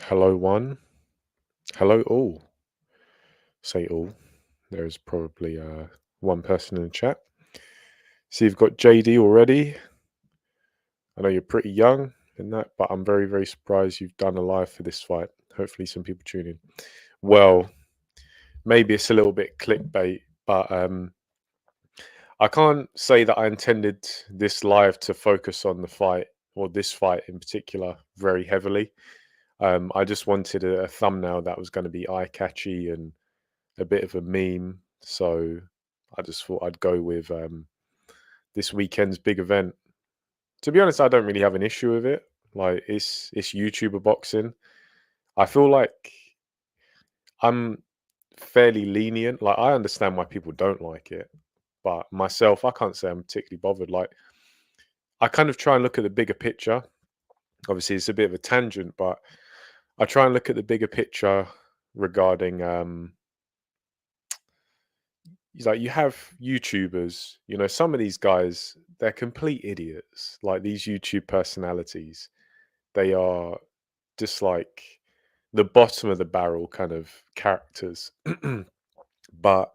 Hello, one. Hello, all. Say all. There's probably one person in the chat. See, you've got JD already. I know you're pretty young in that, but I'm very, very surprised you've done a live for this fight. Hopefully, some people tune in. Well, maybe it's a little bit clickbait, but I can't say that I intended this live to focus on the fight or this fight in particular very heavily. I just wanted a thumbnail that was going to be eye catchy and a bit of a meme. So I just thought I'd go with this weekend's big event. To be honest, I don't really have an issue with it. Like it's YouTuber boxing. I feel like I'm fairly lenient. Like I understand why people don't like it, but myself, I can't say I'm particularly bothered. Like I kind of try and look at the bigger picture. Obviously, it's a bit of a tangent, but I try and look at the bigger picture regarding He's like, you have YouTubers, some of these guys, they're complete idiots. Like these YouTube personalities, they are just like the bottom of the barrel kind of characters. But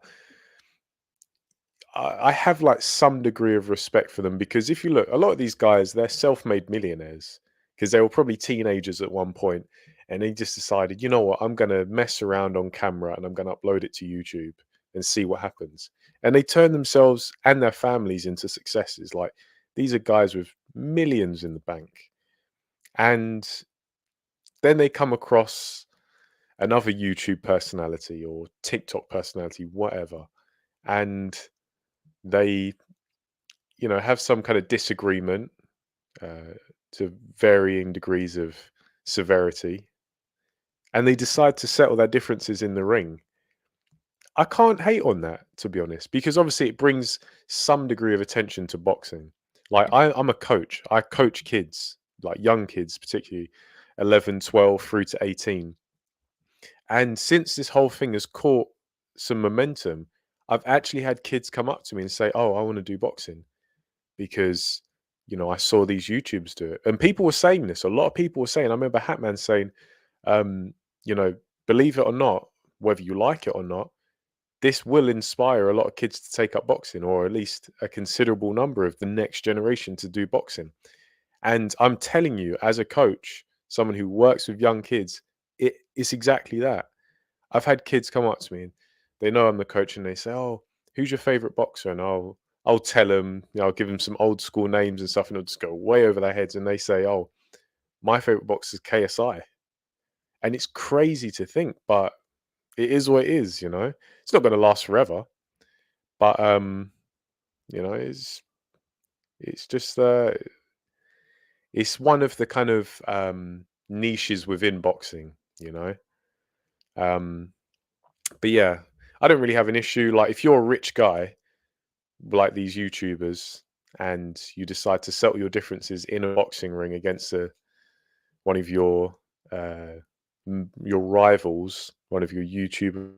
I have like some degree of respect for them because if you look, a lot of these guys, they're self made millionaires because they were probably teenagers at one point and they just decided, you know what, I'm going to mess around on camera and I'm going to upload it to YouTube and see what happens. And they turn themselves and their families into successes. Like these are guys with millions in the bank. And then they come across another YouTube personality or TikTok personality, whatever. And they, have some kind of disagreement uh, to varying degrees of severity. And they decide to settle their differences in the ring. I can't hate on that, to be honest, because obviously it brings some degree of attention to boxing. Like I'm a coach. I coach kids, like young kids, particularly 11, 12 through to 18. And since this whole thing has caught some momentum, I've actually had kids come up to me and say, "Oh, I want to do boxing because I saw these YouTubers do it." And people were saying this. A lot of people were saying. I remember Hatman saying, um, you know, "Believe it or not, whether you like it or not, this will inspire a lot of kids to take up boxing, or at least a considerable number of the next generation to do boxing." And I'm telling you, as a coach, someone who works with young kids, it's exactly that. I've had kids come up to me and they know I'm the coach and they say, "Oh, who's your favorite boxer?" And I'll tell them, I'll give them some old school names and stuff, and it'll just go way over their heads. And they say, "Oh, my favorite boxer is KSI," and it's crazy to think, but it is what it is. It's not going to last forever, but it's just it's one of the kind of niches within boxing. You know, um, but yeah, I don't really have an issue. Like if you're a rich guy like these YouTubers and you decide to settle your differences in a boxing ring against one of uh, your rivals, one of your YouTuber.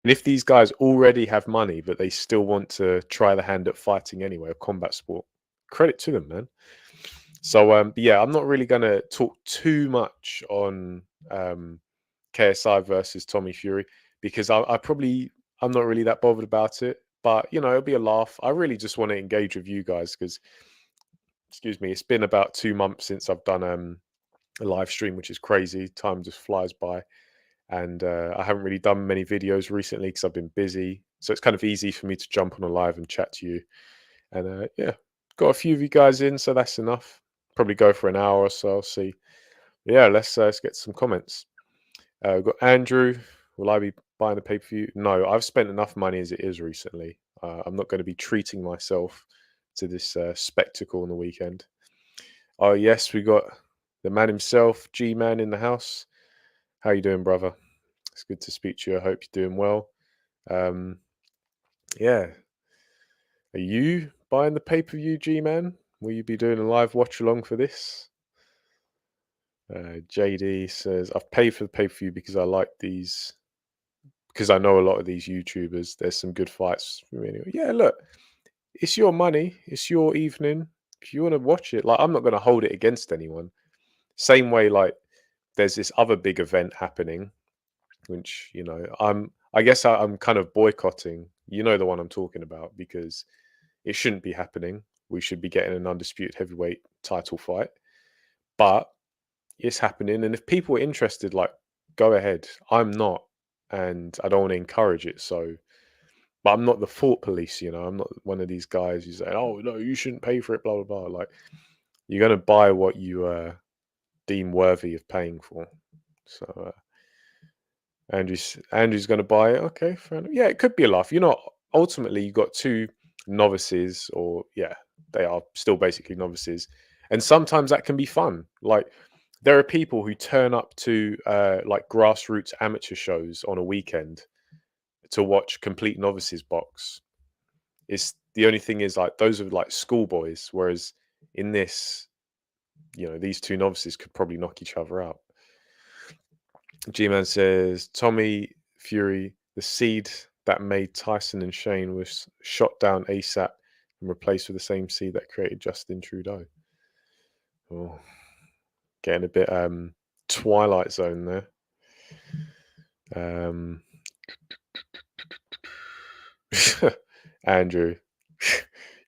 And if these guys already have money, but they still want to try the hand at fighting anyway, a combat sport, credit to them, man. So, but yeah, I'm not really going to talk too much on KSI versus Tommy Fury because I'm not really that bothered about it. But it'll be a laugh. I really just want to engage with you guys because, excuse me, it's been about 2 months since I've done a live stream, which is crazy. Time just flies by, and I haven't really done many videos recently because I've been busy. So it's kind of easy for me to jump on a live and chat to you. And yeah, got a few of you guys in, so that's enough. Probably go for an hour or so. I'll see. Yeah, let's get some comments. We've got Andrew. Will I be buying the pay per view? No, I've spent enough money as it is recently. I'm not going to be treating myself to this spectacle on the weekend. Oh yes, we got the man himself, G Man, in the house. How you doing, brother? It's good to speak to you. I hope you're doing well. Um, yeah, are you buying the pay per view, G Man? Will you be doing a live watch along for this? JD says, I've paid for the pay per view because I like these, because I know a lot of these YouTubers. There's some good fights for me anyway. Yeah, look, it's your money, it's your evening. if you want to watch it, like I'm not going to hold it against anyone. Same way, like there's this other big event happening, which I guess I'm kind of boycotting. You know the one I'm talking about because it shouldn't be happening. We should be getting an undisputed heavyweight title fight, but it's happening. And if people are interested, like go ahead. I'm not, and I don't want to encourage it. So, but I'm not the thought police. I'm not one of these guys who say, "Oh no, you shouldn't pay for it." Blah blah blah. Like you're gonna buy what you deem worthy of paying for. So Andrew's going to buy it. Okay, fair enough. Yeah, it could be a laugh. Ultimately you got two novices, or yeah, they are still basically novices, and sometimes that can be fun. Like there are people who turn up to like grassroots amateur shows on a weekend to watch complete novices box. It's the only thing is like those are like schoolboys, whereas in this, these two novices could probably knock each other out. G-Man says, Tommy Fury, the seed that made Tyson and Shane, was shot down ASAP and replaced with the same seed that created Justin Trudeau. Oh, getting a bit Twilight Zone there. Andrew,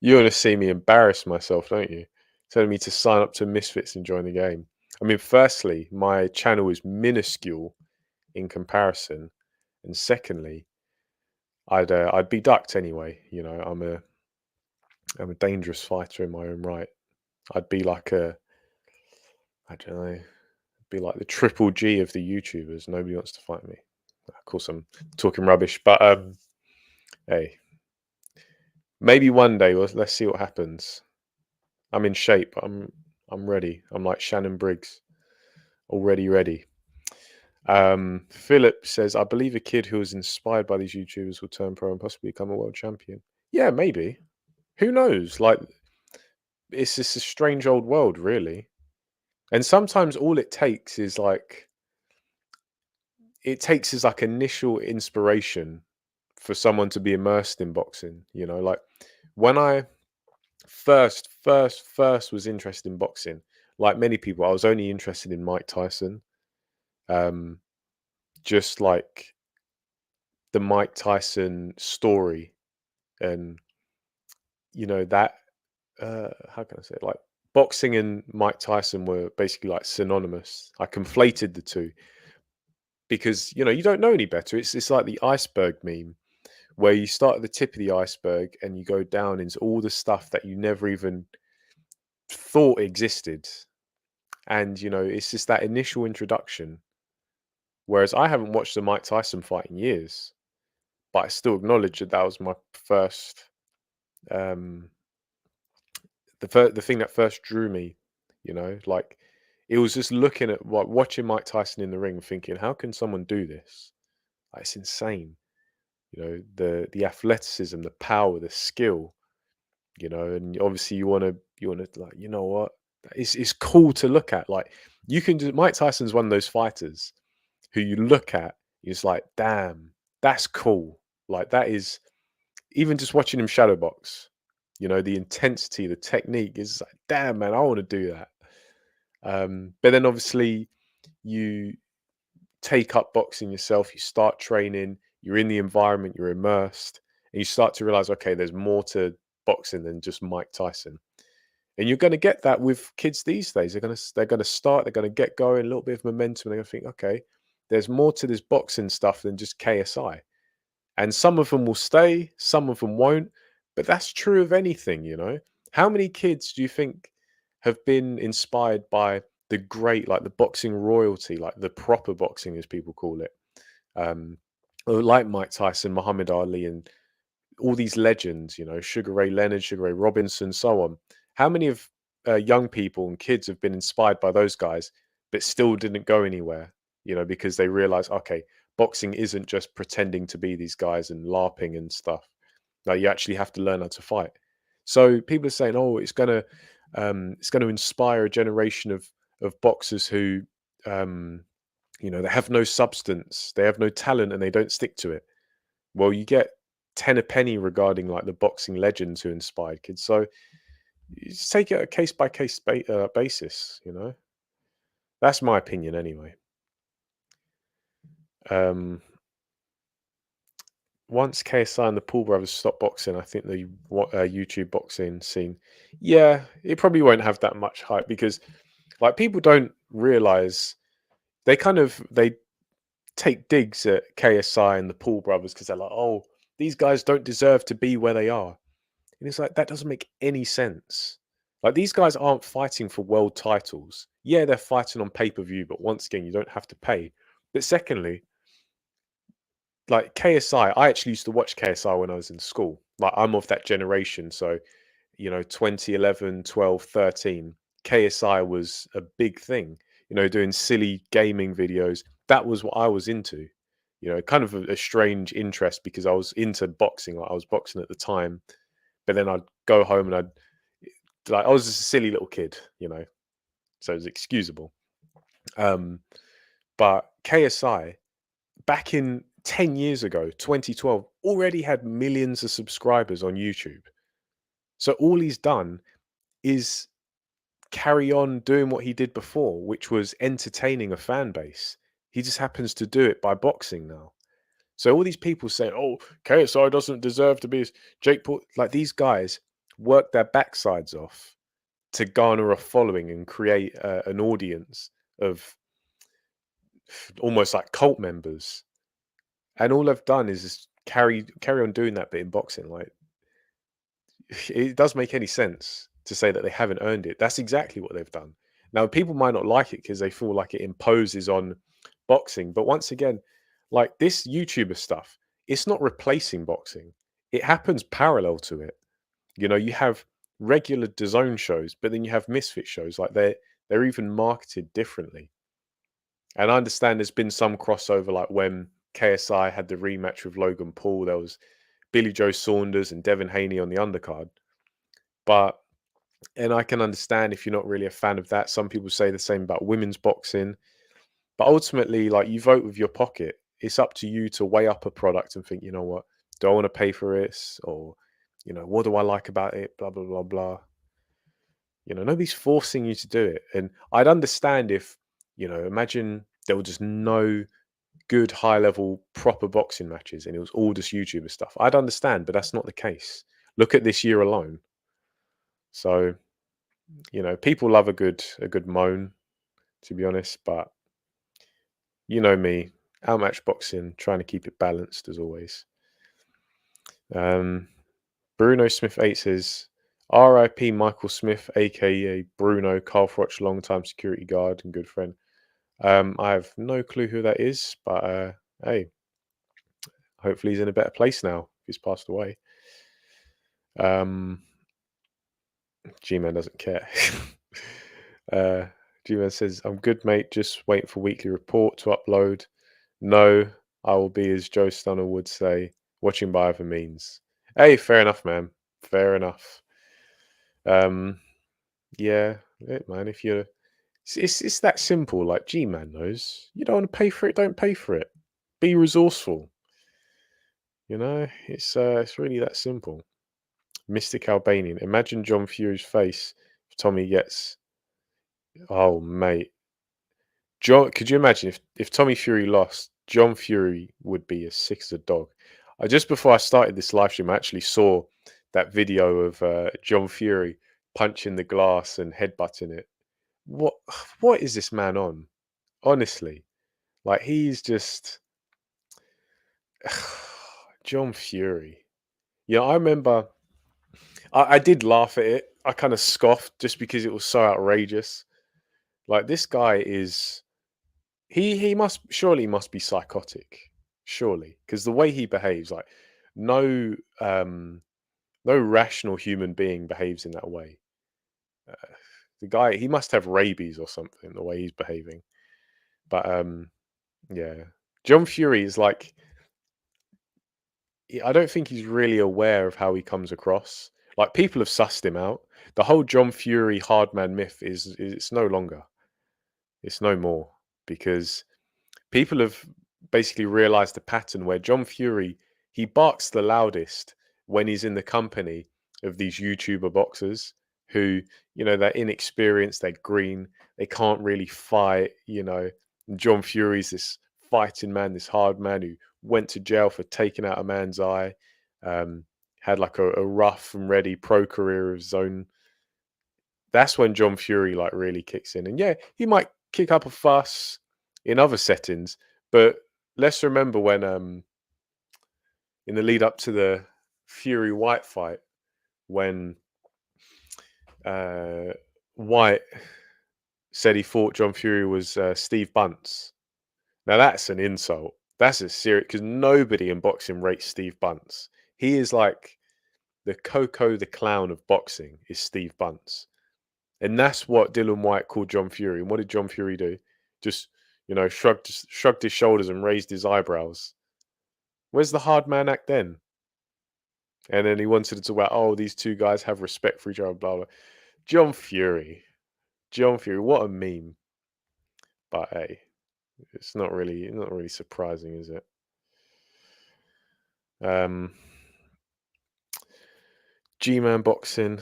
you want to see me embarrass myself, don't you? Telling me to sign up to Misfits and join the game. I mean, firstly, my channel is minuscule in comparison, and secondly, I'd be ducked anyway. I'm a dangerous fighter in my own right. I'd be like I don't know, be like the triple G of the YouTubers. Nobody wants to fight me. Of course, I'm talking rubbish, but hey, maybe one day. Let's see what happens. I'm in shape. I'm ready. I'm like Shannon Briggs, already ready. Philip says, I believe a kid who was inspired by these YouTubers will turn pro and possibly become a world champion. Yeah, maybe. Who knows? Like, it's just a strange old world, really. And sometimes all it takes is like, like initial inspiration for someone to be immersed in boxing. Like when I first was interested in boxing, like many people, I was only interested in Mike Tyson. Just like the Mike Tyson story, and that how can I say it? Like boxing and Mike Tyson were basically like synonymous. I conflated the two because you don't know any better. It's like the iceberg meme where you start at the tip of the iceberg and you go down into all the stuff that you never even thought existed. And it's just that initial introduction. Whereas I haven't watched the Mike Tyson fight in years, but I still acknowledge that was my first um the thing that first drew me. Like it was just looking at watching Mike Tyson in the ring, thinking, how can someone do this? Like, it's insane. The athleticism, the power, the skill. And obviously you want to like, what? It's cool to look at. Like you can just Mike Tyson's one of those fighters who you look at, it's like, damn, that's cool. Like that is even just watching him shadow box, the intensity, the technique is like, damn man, I want to do that. But then obviously you take up boxing yourself, you start training, you're in the environment, you're immersed, and you start to realize, okay, there's more to boxing than just Mike Tyson. And you're going to get that with kids these days. They're going to start, they're going to get going, a little bit of momentum, and they're going to think, okay, there's more to this boxing stuff than just KSI. And some of them will stay, some of them won't. But that's true of anything. How many kids do you think have been inspired by the great, like the boxing royalty, like the proper boxing, as people call it? Um, like Mike Tyson, Muhammad Ali, and all these legends, Sugar Ray Leonard, Sugar Ray Robinson, so on. How many of young people and kids have been inspired by those guys, but still didn't go anywhere, because they realize, okay, boxing isn't just pretending to be these guys and LARPing and stuff. Like you actually have to learn how to fight. So people are saying, oh, it's going to inspire a generation of boxers who, they have no substance, they have no talent, and they don't stick to it. Well, you get 10 a penny regarding like the boxing legends who inspired kids. So You just take it a case by case basis. That's my opinion anyway. Um, Once KSI and the Paul brothers stop boxing, I think the YouTube boxing scene, yeah, it probably won't have that much hype because like people don't realize they take digs at KSI and the Paul brothers because they're like, oh, these guys don't deserve to be where they are. And it's like, that doesn't make any sense. Like, these guys aren't fighting for world titles. Yeah, they're fighting on pay per view, but once again, you don't have to pay. But secondly, like KSI, I actually used to watch KSI when I was in school. Like, I'm of that generation. So, 2011, 12, 13, KSI was a big thing, doing silly gaming videos. That was what I was into, kind of a strange interest because I was into boxing. Like, I was boxing at the time, but then I'd go home and I was just a silly little kid, so it was excusable. Um, but KSI, back in 10 years ago, 2012, already had millions of subscribers on YouTube. So all he's done is carry on doing what he did before, which was entertaining a fan base. He just happens to do it by boxing now. So all these people saying, "Oh, KSI doesn't deserve to be as Jake Paul," like these guys work their backsides off to garner a following and create an audience of almost like cult members. And all I've done is just carry on doing that bit in boxing. Like it does make any sense to say that they haven't earned it. That's exactly what they've done. Now, people might not like it because they feel like it imposes on boxing. But once again, like this YouTuber stuff, it's not replacing boxing. It happens parallel to it. You have regular DAZN shows, but then you have misfit shows. Like they're even marketed differently. And I understand there's been some crossover, like when KSI had the rematch with Logan Paul, there was Billy Joe Saunders and Devin Haney on the undercard. But and I can understand if you're not really a fan of that. Some people say the same about women's boxing. But ultimately, like you vote with your pocket. It's up to you to weigh up a product and think, you know what, do I want to pay for this? Or, what do I like about it? Blah, blah, blah, blah. Nobody's forcing you to do it. And I'd understand if, imagine there were just no good high level proper boxing matches and it was all just YouTuber stuff. I'd understand, but that's not the case. Look at this year alone. So, people love a good moan, to be honest, but you know me, outmatch boxing, trying to keep it balanced as always. Um, Bruno Smith 8 says, RIP Michael Smith, aka Bruno, Carl Froch, long-time security guard and good friend. I have no clue who that is, but hey, hopefully he's in a better place now if he's passed away. G-Man doesn't care. uh, G-Man says, I'm good, mate. Just waiting for weekly report to upload. No, I will be, as Joe Stunner would say, watching by other means. Hey, fair enough, man. Fair enough. Yeah, man. If you're, it's that simple. Like G-Man knows, you don't want to pay for it. Don't pay for it. Be resourceful. It's really that simple. Mystic Albanian. Imagine John Fury's face if Tommy gets. Oh, mate. John, could you imagine if Tommy Fury lost? John Fury would be as sick as a dog. Just before I started this live stream, I actually saw that video of John Fury punching the glass and headbutting it. What what is this man on? Honestly, like he's just John Fury. I remember I did laugh at it. I kind of scoffed just because it was so outrageous. Like this guy is he must be psychotic, surely, because the way he behaves, like no no rational human being behaves in that way. Uh, the guy, he must have rabies or something. The way he's behaving, but yeah, John Fury is like I don't think he's really aware of how he comes across. Like people have sussed him out. The whole John Fury hard man myth is it's no longer. It's no more because people have basically realized the pattern where John Fury he barks the loudest when he's in the company of these YouTuber boxers. who, they're inexperienced, they're green, they can't really fight. And John Fury's this fighting man, this hard man who went to jail for taking out a man's eye, um, had like a rough and ready pro career of his own. That's when John Fury like really kicks in. And yeah, he might kick up a fuss in other settings, but let's remember when in the lead up to the Fury White fight, when uh, White said he thought John Fury was Steve Bunce. Now that's an insult. That's a serious, because nobody in boxing rates Steve Bunce. He is like the Coco the clown of boxing is Steve Bunce. And that's what Dylan White called John Fury. And what did John Fury do? Just, shrugged his shoulders and raised his eyebrows. Where's the hard man act then? And then he wanted to talk about, oh, these two guys have respect for each other, blah, blah. John Fury. John Fury, what a meme. But hey, it's not really surprising, is it? Um, G-Man boxing.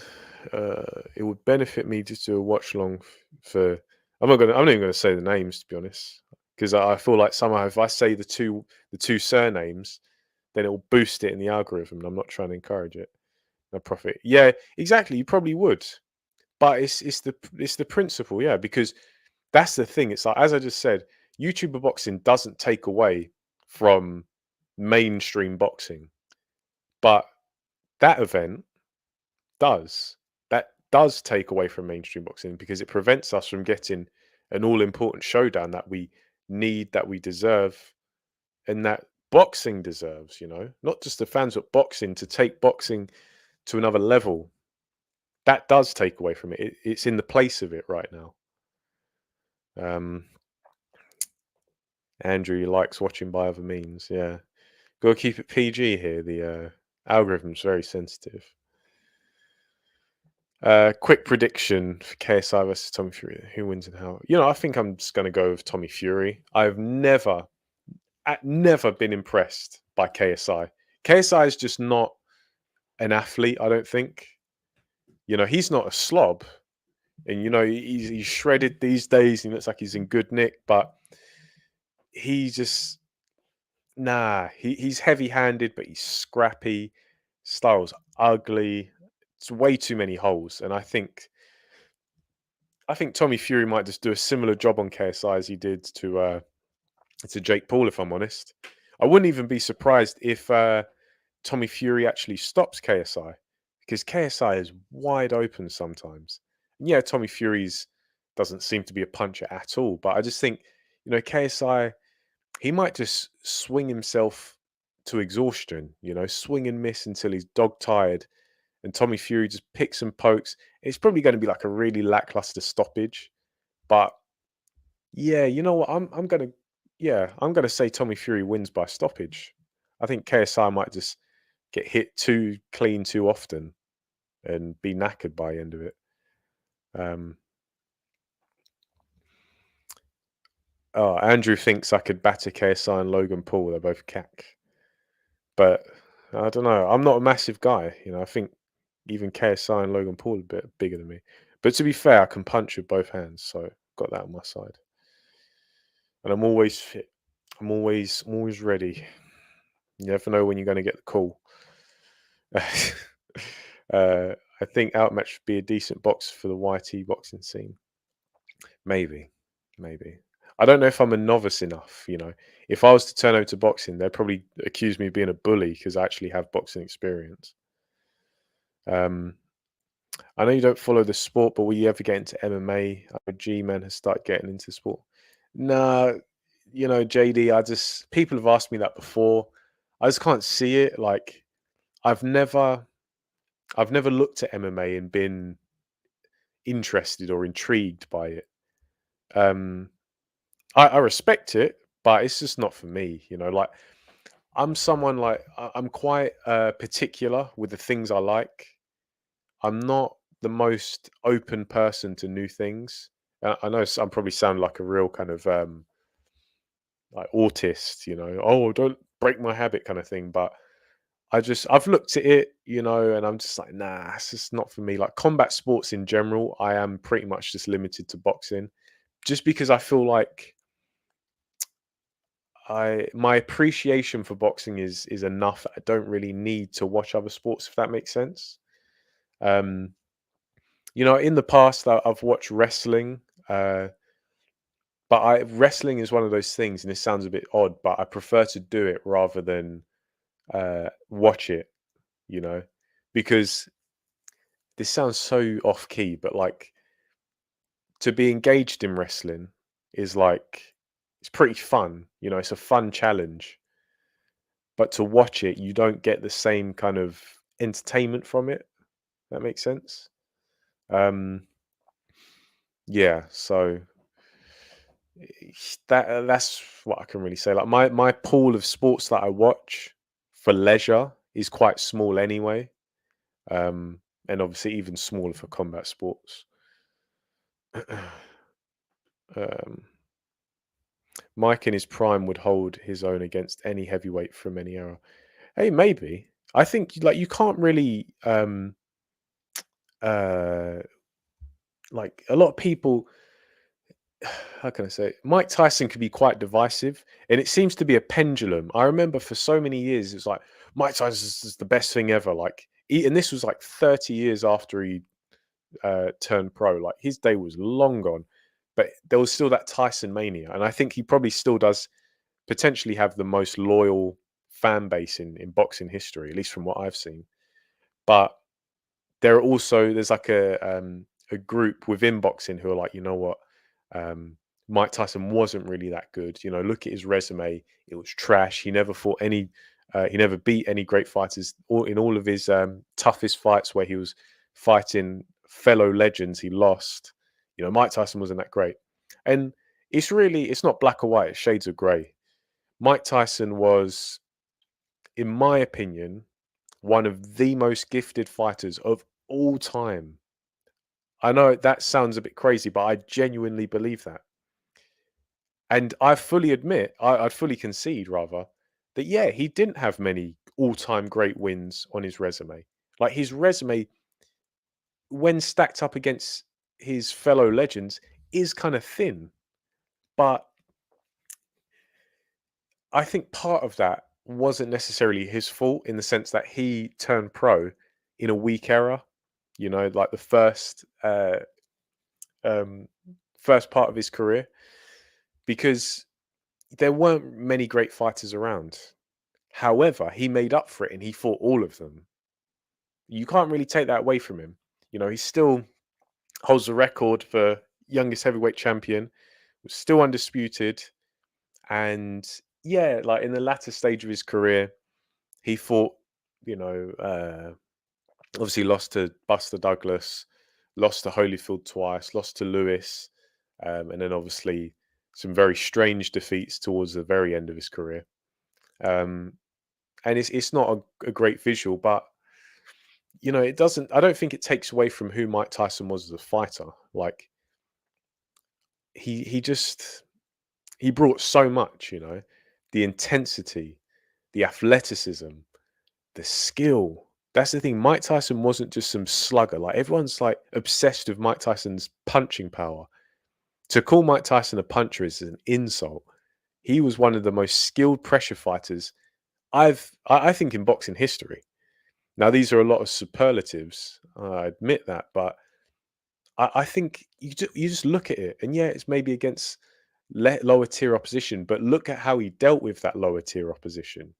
It would benefit me just to do a watch long for. I'm not even gonna say the names, to be honest, because I feel like somehow if I say the two surnames, then it will boost it in the algorithm. And I'm not trying to encourage it. No profit. Yeah, exactly. You probably would, but it's the principle. Yeah, because that's the thing. It's like, as I just said, YouTuber boxing doesn't take away from mainstream boxing, but that event does. That does take away from mainstream boxing because it prevents us from getting an all important showdown that we need, that we deserve, and that boxing deserves, not just the fans, but boxing, to take boxing to another level. That does take away from it. It's in the place of it right now. Um, Andrew likes watching by other means. Yeah. Got to keep it PG here. The algorithm's very sensitive. Quick prediction for KSI versus Tommy Fury. Who wins and how? I think I'm just going to go with Tommy Fury. I've never been impressed by KSI. KSI is just not an athlete, I don't think. He's not a slob. And, he's shredded these days. He looks like he's in good nick. But he just, nah, he's heavy-handed, but he's scrappy. Style's ugly. It's way too many holes. And I think Tommy Fury might just do a similar job on KSI as he did to Jake Paul, if I'm honest. I wouldn't even be surprised if Tommy Fury actually stops KSI, because KSI is wide open sometimes. And yeah, Tommy Fury's doesn't seem to be a puncher at all, but I just think, KSI, he might just swing himself to exhaustion, swing and miss until he's dog tired, and Tommy Fury just picks and pokes. It's probably going to be like a really lackluster stoppage, but yeah, you know what? I'm gonna say Tommy Fury wins by stoppage. I think KSI might just get hit too clean too often and be knackered by the end of it. Um, Andrew thinks I could batter KSI and Logan Paul. They're both cack, but I don't know. I'm not a massive guy. I think even KSI and Logan Paul are a bit bigger than me. But to be fair, I can punch with both hands, so got that on my side. And I'm always fit. I'm always ready. You never know when you're going to get the call. I think Outmatch should be a decent box for the YT boxing scene. Maybe, maybe. I don't know if I'm a novice enough. If I was to turn over to boxing, they'd probably accuse me of being a bully because I actually have boxing experience. Um, I know you don't follow the sport, but will you ever get into MMA? I know G-Man has started getting into sport. No, JD, people have asked me that before. I just can't see it. Like, I've never looked at MMA and been interested or intrigued by it. I respect it, but it's just not for me. Like, I'm someone like I'm quite particular with the things I like. I'm not the most open person to new things. I know I'm probably sound like a real kind of like autist, oh, don't break my habit kind of thing, but I've looked at it, and I'm just like, nah, it's just not for me. Like combat sports in general, I am pretty much just limited to boxing, just because I feel like my appreciation for boxing is enough. I don't really need to watch other sports, if that makes sense. Um, in the past, I've watched wrestling, but wrestling is one of those things, and this sounds a bit odd, but I prefer to do it rather than watch it. You know, because this sounds so off key, but like to be engaged in wrestling is like it's pretty fun. It's a fun challenge, but to watch it, you don't get the same kind of entertainment from it. That makes sense. Um, yeah, so that's what I can really say. Like my pool of sports that I watch for leisure is quite small anyway, and obviously even smaller for combat sports. um, Mike in his prime would hold his own against any heavyweight from any era. Hey, maybe. I think like you can't really uh like a lot of people how can I say it? Mike Tyson could be quite divisive, and it seems to be a pendulum. I remember for so many years it's like Mike Tyson is the best thing ever. Like, and this was like 30 years after he turned pro. Like his day was long gone, but there was still that Tyson mania, and I think he probably still does potentially have the most loyal fan base in boxing history, at least from what I've seen. But there's like a group within boxing who are like, you know what, um, Mike Tyson wasn't really that good. Look at his resume; it was trash. He never beat any great fighters. In all of his toughest fights, where he was fighting fellow legends, he lost. Mike Tyson wasn't that great, and it's not black or white; it's shades of grey. Mike Tyson was, in my opinion, one of the most gifted fighters of all time. I know that sounds a bit crazy, but I genuinely believe that. And I fully admit, I'd fully concede rather, that yeah, he didn't have many all-time great wins on his resume. Like his resume, when stacked up against his fellow legends, is kind of thin. But I think part of that wasn't necessarily his fault in the sense that he turned pro in a weak era. Like the um, first part of his career, because there weren't many great fighters around. However, he made up for it and he fought all of them. You can't really take that away from him. He still holds the record for youngest heavyweight champion, was still undisputed. And yeah, like in the latter stage of his career, he fought, you know, obviously lost to Buster Douglas, lost to Holyfield twice, lost to Lewis, and then obviously some very strange defeats towards the very end of his career. Um, and it's not a great visual, but it doesn't. I don't think it takes away from who Mike Tyson was as a fighter. Like he just he brought so much. The intensity, the athleticism, the skill. That's the thing. Mike Tyson wasn't just some slugger. Like everyone's like obsessed with Mike Tyson's punching power. To call Mike Tyson a puncher is an insult. He was one of the most skilled pressure fighters I think in boxing history. Now these are a lot of superlatives. I admit that, but I think you just look at it, and yeah, it's maybe against lower tier opposition, but look at how he dealt with that lower tier opposition.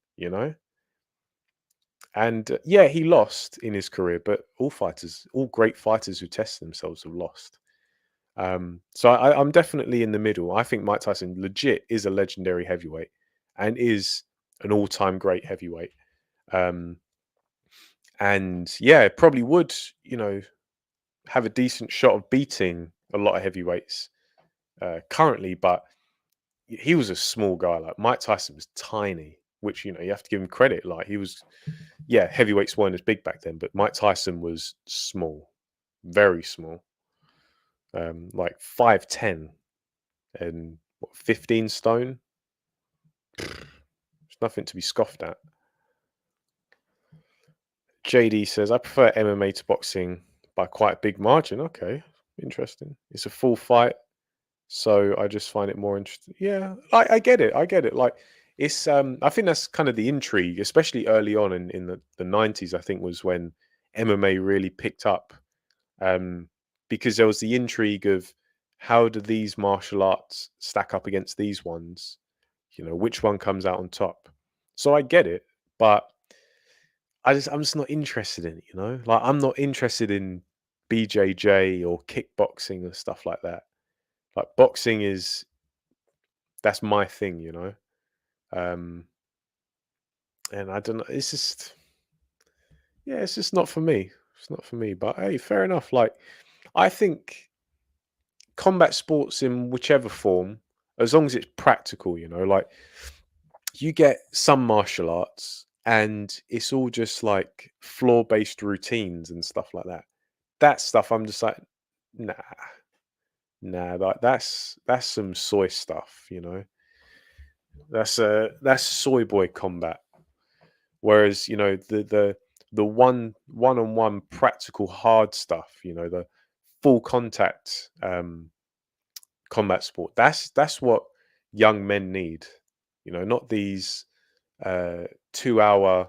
And yeah, he lost in his career, but all great fighters who test themselves have lost. So I'm definitely in the middle. I think Mike Tyson legit is a legendary heavyweight and is an all-time great heavyweight. Um, and yeah, probably would, have a decent shot of beating a lot of heavyweights currently, but he was a small guy. Like Mike Tyson was tiny, which you have to give him credit. Like he was, yeah, heavyweights weren't as big back then, but Mike Tyson was small, very small, like 5'10" and 15 stone. It's nothing to be scoffed at. JD says, I prefer MMA to boxing by quite a big margin. Okay, interesting. It's a full fight, so I just find it more interesting. Yeah, I get it. I get it. Like it's I think that's kind of the intrigue, especially early on in the 90s, I think was when MMA really picked up. Um, because there was the intrigue of how do these martial arts stack up against these ones? You know, which one comes out on top? So I get it, but I'm just not interested in it, you know? Like I'm not interested in BJJ or kickboxing or stuff like that. Like boxing is that's my thing, you know? Um and I don't know, it's just yeah, it's just not for me. It's not for me. But hey, fair enough. Like I think combat sports in whichever form, as long as it's practical, you know, like you get some martial arts and it's all just like floor based routines and stuff like that. That stuff I'm just like, nah, nah, like that's some soy stuff, you know. That's soy boy combat. Whereas, you know, the one on one practical hard stuff, you know, the full contact combat sport. That's what young men need. You know, not these uh 2 hour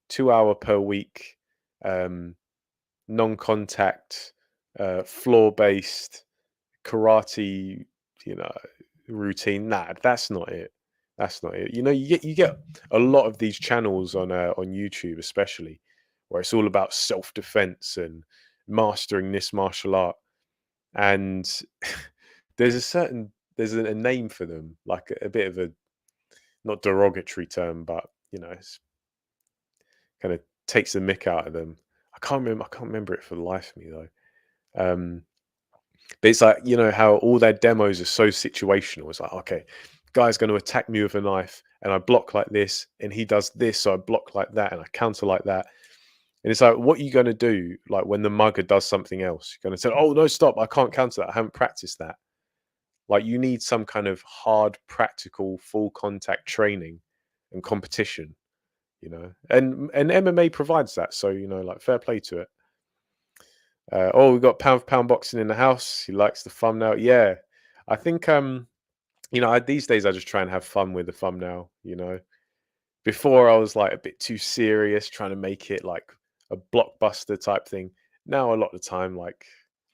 2 hour per week um non-contact floor based karate, you know, routine. Nah, that's not it. That's not it. You know, you get a lot of these channels on YouTube, especially where it's all about self defense and mastering this martial art. And there's a certain there's a name for them, like a bit of a not derogatory term, but you know, it's kind of takes the mick out of them. I can't remember it for the life of me though. Um, But it's like, you know, how all their demos are so situational. It's like, okay, guy's going to attack me with a knife and I block like this and he does this, so I block like that and I counter like that. And it's like, what are you going to do? Like when the mugger does something else, you're going to say, oh, no, stop. I can't counter that. I haven't practiced that. Like you need some kind of hard, practical, full contact training and competition, you know, and MMA provides that. So, you know, like fair play to it. Oh, we've got pound for pound boxing in the house. He likes the thumbnail. Yeah, I think you know, these days I just try and have fun with the thumbnail. You know, before I was like a bit too serious, trying to make it like a blockbuster type thing. Now a lot of the time, like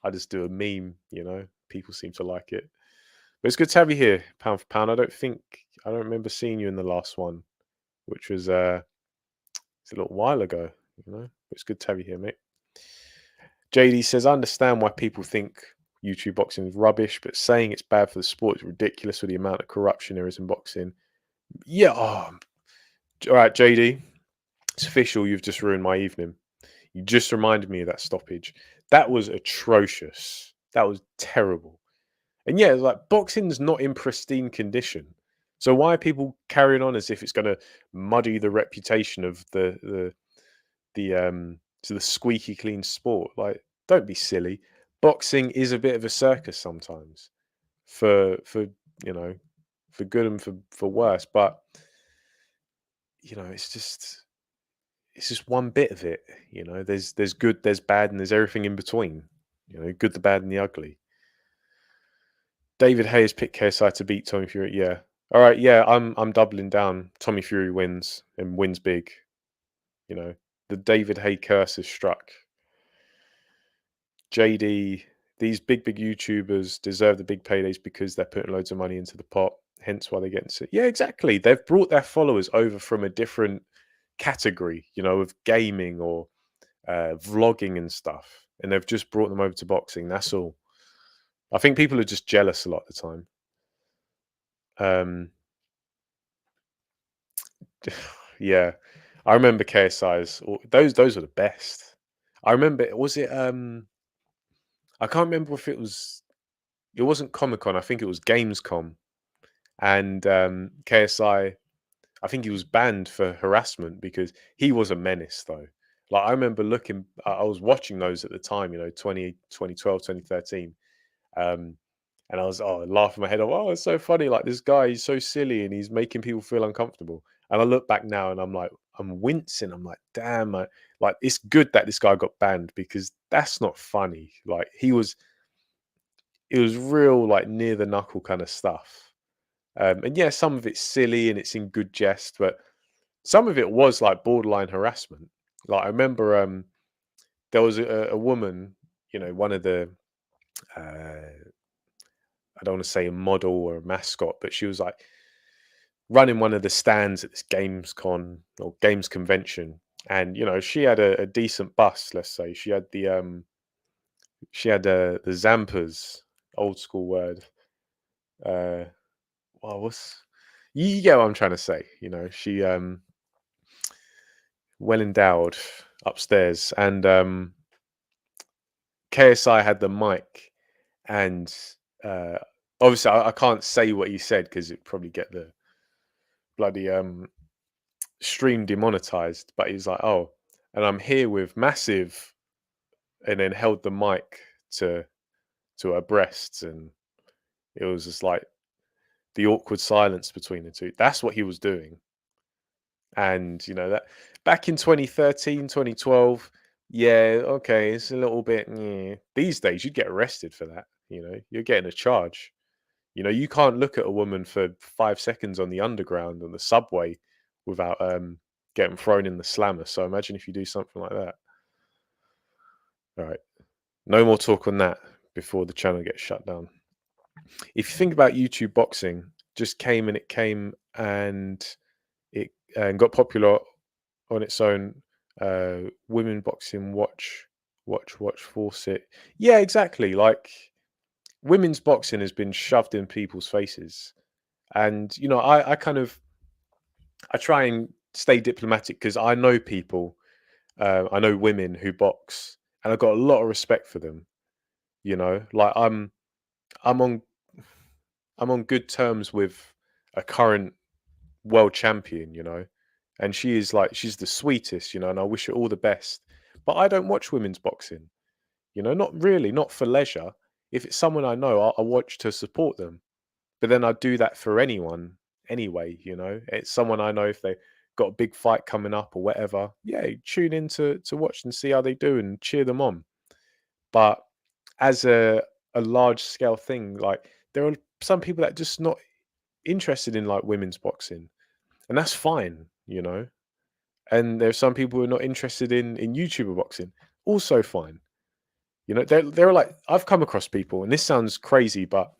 I just do a meme. You know, people seem to like it. But it's good to have you here, pound for pound. I don't remember seeing you in the last one, which was it's a little while ago. You know, but it's good to have you here, mate. JD says, I understand why people think YouTube boxing is rubbish, but saying it's bad for the sport is ridiculous with the amount of corruption there is in boxing. Yeah. Oh, all right, JD. It's official. You've just ruined my evening. You just reminded me of that stoppage. That was atrocious. That was terrible. And yeah, it's like boxing's not in pristine condition. So why are people carrying on as if it's going to muddy the reputation of the squeaky clean sport? Like, don't be silly. Boxing is a bit of a circus sometimes, for you know, for good and for worse. But you know, it's just one bit of it. You know, there's good, there's bad, and there's everything in between. You know, good, the bad, and the ugly. David Hayes picked KSI to beat Tommy Fury. Yeah. All right. Yeah, I'm doubling down. Tommy Fury wins and wins big. You know, the David Hay curse is struck. JD, these big YouTubers deserve the big paydays because they're putting loads of money into the pot. Hence why they get into it. Yeah, exactly. They've brought their followers over from a different category, you know, of gaming or vlogging and stuff, and they've just brought them over to boxing. That's all. I think people are just jealous a lot of the time. Um, yeah, I remember KSI's. Those were the best. I remember. Was it? I can't remember if it was. It wasn't Comic Con. I think it was Gamescom. And KSI, I think he was banned for harassment because he was a menace, though. Like I remember looking, I was watching those at the time, you know, 2012, 2013. Um, and I was laughing my head off. Oh, it's so funny. Like this guy, he's so silly and he's making people feel uncomfortable. And I look back now and I'm like, I'm wincing. I'm like, damn, like it's good that this guy got banned because that's not funny. Like it was real like near the knuckle kind of stuff. And yeah, some of it's silly and it's in good jest, but some of it was like borderline harassment. Like I remember there was a woman, one of the I don't want to say a model or a mascot, but she was like running one of the stands at this games con or games convention. And she had a decent bust, let's say. She had the Zampas, old school word. Uh well, what's you get what I'm trying to say, she well endowed upstairs. And KSI had the mic, and uh obviously I can't say what he said because it'd probably get the bloody stream demonetized. But he's like, oh, and I'm here with Massive, and then held the mic to her breasts, and it was just like the awkward silence between the two. That's what he was doing. And that back in 2013, 2012, yeah, okay, it's a little bit, these days you'd get arrested for that. You're getting a charge. You can't look at a woman for 5 seconds on the underground on the subway without getting thrown in the slammer. So imagine if you do something like that. All right, no more talk on that before the channel gets shut down. If you think about YouTube boxing, just came and it got popular on its own. Women boxing, watch, force it. Yeah, exactly. Like women's boxing has been shoved in people's faces, and I try and stay diplomatic because I know people, I know women who box, and I've got a lot of respect for them. Like I'm on I'm on good terms with a current world champion, and she's the sweetest, and I wish her all the best. But I don't watch women's boxing, not really, not for leisure. If it's someone I know, I'll watch to support them. But then I do that for anyone anyway, It's someone I know if they got a big fight coming up or whatever. Yeah, tune in to watch and see how they do and cheer them on. But as a large scale thing, like there are some people that just not interested in like women's boxing, and that's fine, And there's some people who are not interested in YouTuber boxing, also fine. They're like I've come across people, and this sounds crazy, but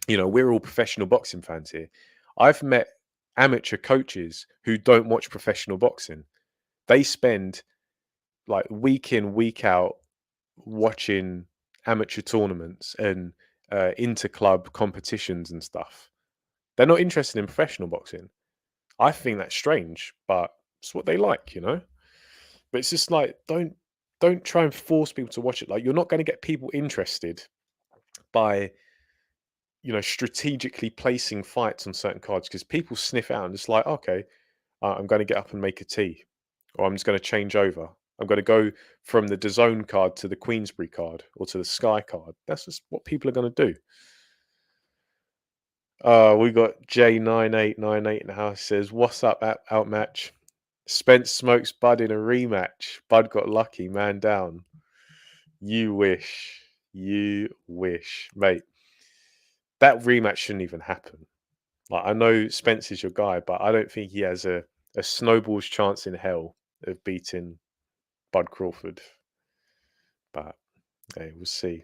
we're all professional boxing fans here. I've met amateur coaches who don't watch professional boxing. They spend like week in, week out watching amateur tournaments and inter club competitions and stuff. They're not interested in professional boxing. I think that's strange, but it's what they like. But it's just like don't try and force people to watch it. Like you're not going to get people interested by strategically placing fights on certain cards because people sniff out and it's like, okay, I'm going to get up and make a tea, or I'm just going to change over. I'm going to go from the DAZN card to the Queensbury card or to the Sky card. That's just what people are going to do. We got J9898 in the house says, "What's up, Outmatch? Spence smokes Bud in a rematch. Bud got lucky, man down. You wish. You wish, mate. That rematch shouldn't even happen. Like, I know Spence is your guy, but I don't think he has a snowball's chance in hell of beating Bud Crawford. But hey, we'll see.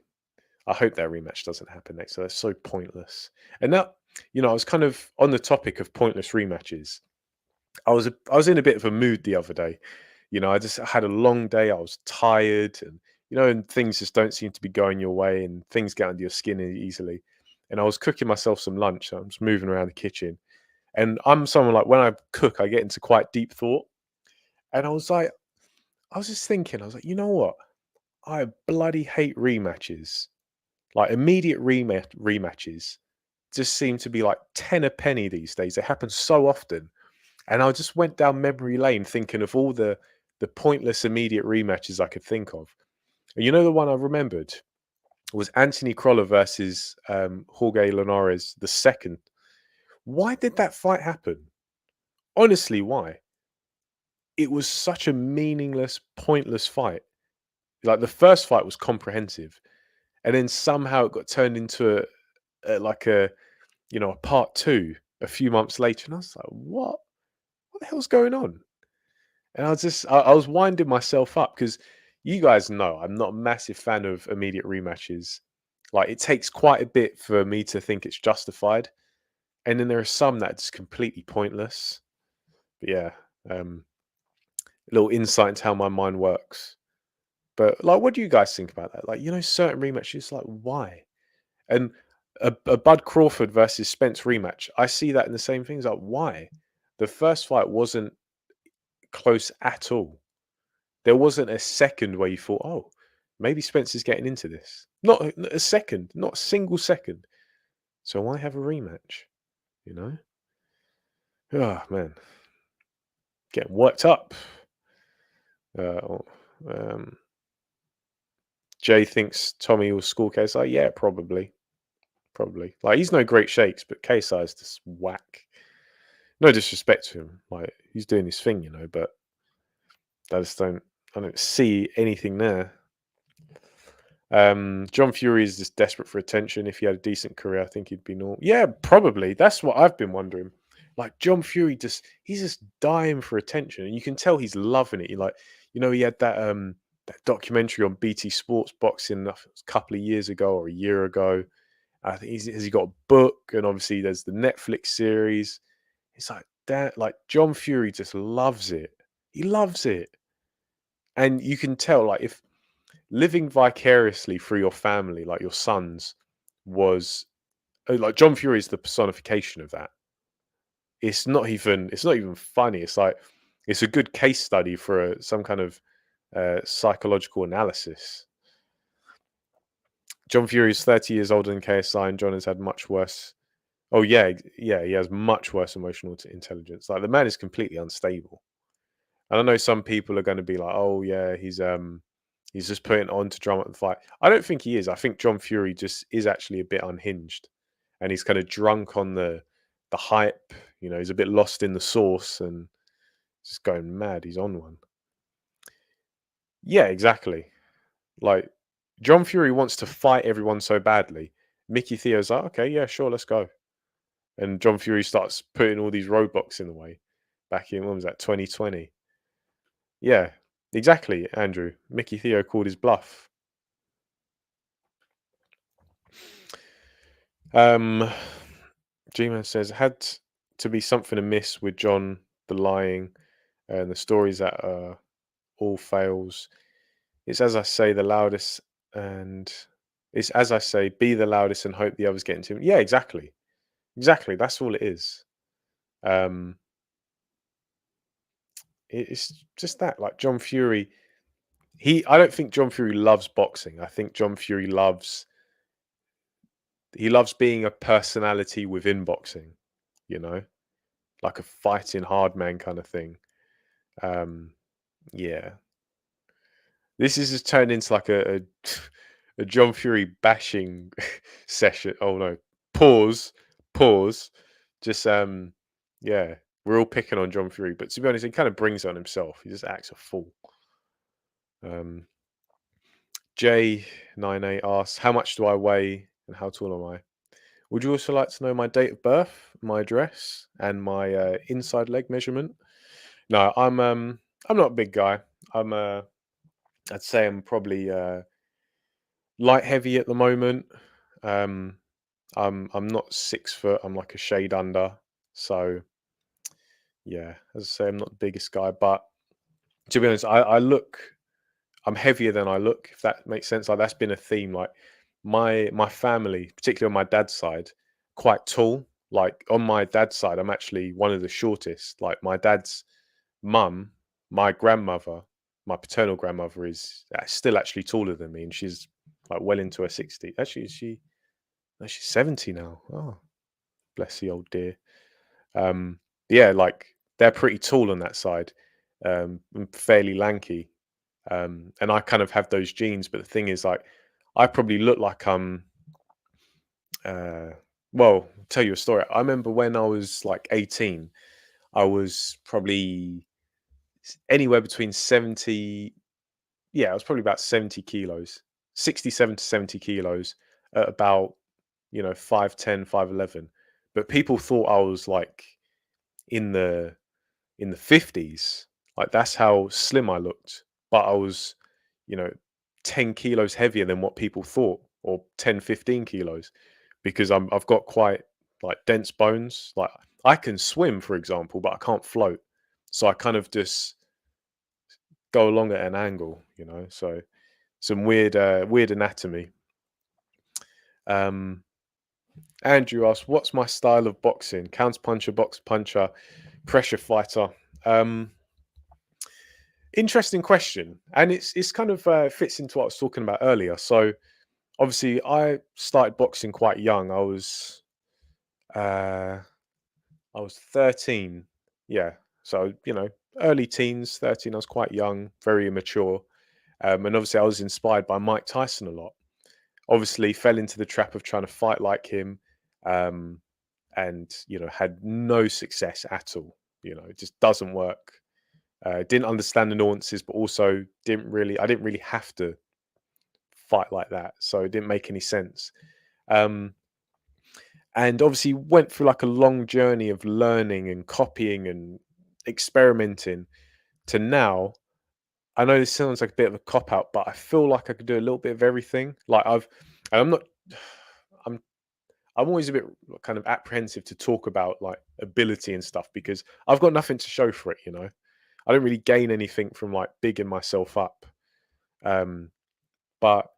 I hope that rematch doesn't happen next. So that's so pointless. And that, I was kind of on the topic of pointless rematches. I was in a bit of a mood the other day. I just had a long day. I was tired, and and things just don't seem to be going your way, and things get under your skin easily. And I was cooking myself some lunch. So I'm just moving around the kitchen, and I'm someone like when I cook, I get into quite deep thought. And I was just thinking, I was like, you know what? I bloody hate rematches. Like immediate rematches just seem to be like 10 a penny these days. They happen so often. And I just went down memory lane thinking of all the pointless immediate rematches I could think of. And the one I remembered was Anthony Crolla versus Jorge Linares the second. Why did that fight happen? Honestly, why? it was such a meaningless, pointless fight. Like, the first fight was comprehensive, and then somehow it got turned into like a, a part 2 a few months later, and I was like, "What? What the hell's going on?" And I was winding myself up because you guys know I'm not a massive fan of immediate rematches. Like, it takes quite a bit for me to think it's justified, and then there are some that are just completely pointless. But yeah, um, a little insight into how my mind works. But like, what do you guys think about that? Like, certain rematches, like, why? And a Bud Crawford versus Spence rematch, I see that in the same things. Like, why? The first fight wasn't close at all. There wasn't a second where you thought, oh, maybe Spence is getting into this. Not a second, not a single second. So why have a rematch? You know? Oh man, getting worked up. Uh, um, Jay thinks Tommy will score KSI. Like, yeah, probably. Probably. Like, he's no great shakes, but KSI is just whack. No disrespect to him. Like, he's doing his thing, but I just I don't see anything there. John Fury is just desperate for attention. If he had a decent career, I think he'd be normal. Yeah, probably. That's what I've been wondering. Like, John Fury he's just dying for attention. And you can tell he's loving it. He had that documentary on BT Sports Boxing a couple of years ago or a year ago. I think has he got a book, and obviously there's the Netflix series. It's like that. Like, John Fury just loves it. He loves it, and you can tell. Like, if living vicariously through your family, like your sons, was like John Fury is the personification of that. It's not even funny. It's like it's a good case study for some kind of psychological analysis. John Fury is 30 years older than KSI, and John has had much worse. Oh yeah, yeah, he has much worse emotional intelligence. Like, the man is completely unstable. And I know some people are going to be like, "Oh yeah, he's just putting it on to drum up the fight." I don't think he is. I think John Fury just is actually a bit unhinged, and he's kind of drunk on the hype. He's a bit lost in the sauce and just going mad. He's on one. Yeah, exactly. Like, John Fury wants to fight everyone so badly. Mickey Theo's like, "Okay, yeah, sure, let's go." And John Fury starts putting all these roadblocks in the way. Back in, when was that, 2020? Yeah, exactly, Andrew. Mickey Theo called his bluff. Um, G-Man says, had to be something amiss with John, the lying, and the stories that all fails. It's as I say, the loudest, and it's as I say, be the loudest and hope the others get into him. Yeah, exactly. Exactly. That's all it is. Um, it's just that, like, John Fury. I don't think John Fury loves boxing. I think John Fury loves being a personality within boxing, you know, like a fighting hard man kind of thing. Um, yeah, this is just turned into like a John Fury bashing session. Oh no, pause, pause. Just yeah, we're all picking on John Fury, but to be honest, he kind of brings it on himself. He just acts a fool. Um, J98 asks, "How much do I weigh and how tall am I?" Would you also like to know my date of birth, my address, and my inside leg measurement? No, I'm not a big guy. I'd say I'm probably light heavy at the moment. Um, I'm not 6 foot. I'm like a shade under. So yeah, as I say, I'm not the biggest guy, but to be honest, I'm heavier than I look, if that makes sense. Like, that's been a theme. Like, my family, particularly on my dad's side, quite tall. Like, on my dad's side, I'm actually one of the shortest. Like, my dad's mum, my grandmother, my paternal grandmother is still actually taller than me, and she's like well into her 60s. Actually, no, she's 70 now. Oh, bless the old dear. Um, yeah, like, they're pretty tall on that side, and fairly lanky. And I kind of have those genes, but the thing is, like, I probably look like uh, well, I'll tell you a story. I remember when I was like 18, I was probably anywhere between 70, yeah, I was probably about 70 kilos, 67 to 70 kilos at about, 5'10", 5'11". But people thought I was like in the 50s. Like that's how slim I looked. But I was, you know, 10 kilos heavier than what people thought, or 10, 15 kilos, because I've got quite like dense bones. Like I can swim, for example, but I can't float. So I kind of just go along at an angle. So some weird anatomy. Um, Andrew asks, "What's my style of boxing? Counter puncher, box puncher, pressure fighter?" Um, Interesting question, and it's kind of fits into what I was talking about earlier. So obviously, I started boxing quite young. Uh, I was 13. Yeah, so early teens, 13. I was quite young, very immature, and obviously, I was inspired by Mike Tyson a lot. Obviously, fell into the trap of trying to fight like him, um, and had no success at all. It just doesn't work. Didn't understand the nuances, but also I didn't really have to fight like that, so it didn't make any sense. Um, and obviously went through like a long journey of learning and copying and experimenting to now. I know this sounds like a bit of a cop out, but I feel like I could do a little bit of everything. Like I'm not, I'm, I'm always a bit kind of apprehensive to talk about like ability and stuff because I've got nothing to show for it. I don't really gain anything from like bigging myself up. Um, but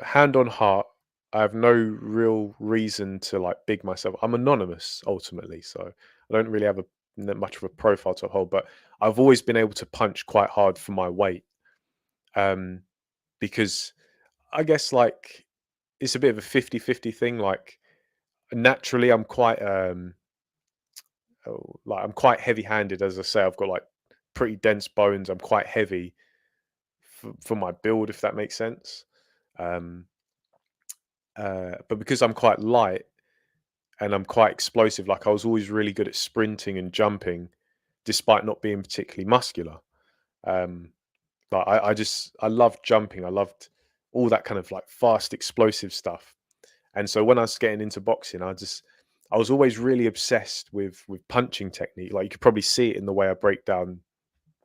hand on heart, I have no real reason to like big myself. I'm anonymous ultimately, so I don't really have much of a profile to hold. But I've always been able to punch quite hard for my weight, um, because I guess like it's a bit of a 50-50 thing. Like naturally, I'm quite heavy-handed. As I say, I've got like pretty dense bones. I'm quite heavy for my build, if that makes sense. Um, but because I'm quite light and I'm quite explosive, like I was always really good at sprinting and jumping, despite not being particularly muscular. Um, but I loved jumping. I loved all that kind of like fast, explosive stuff. And so when I was getting into boxing, I was always really obsessed with punching technique. Like you could probably see it in the way I break down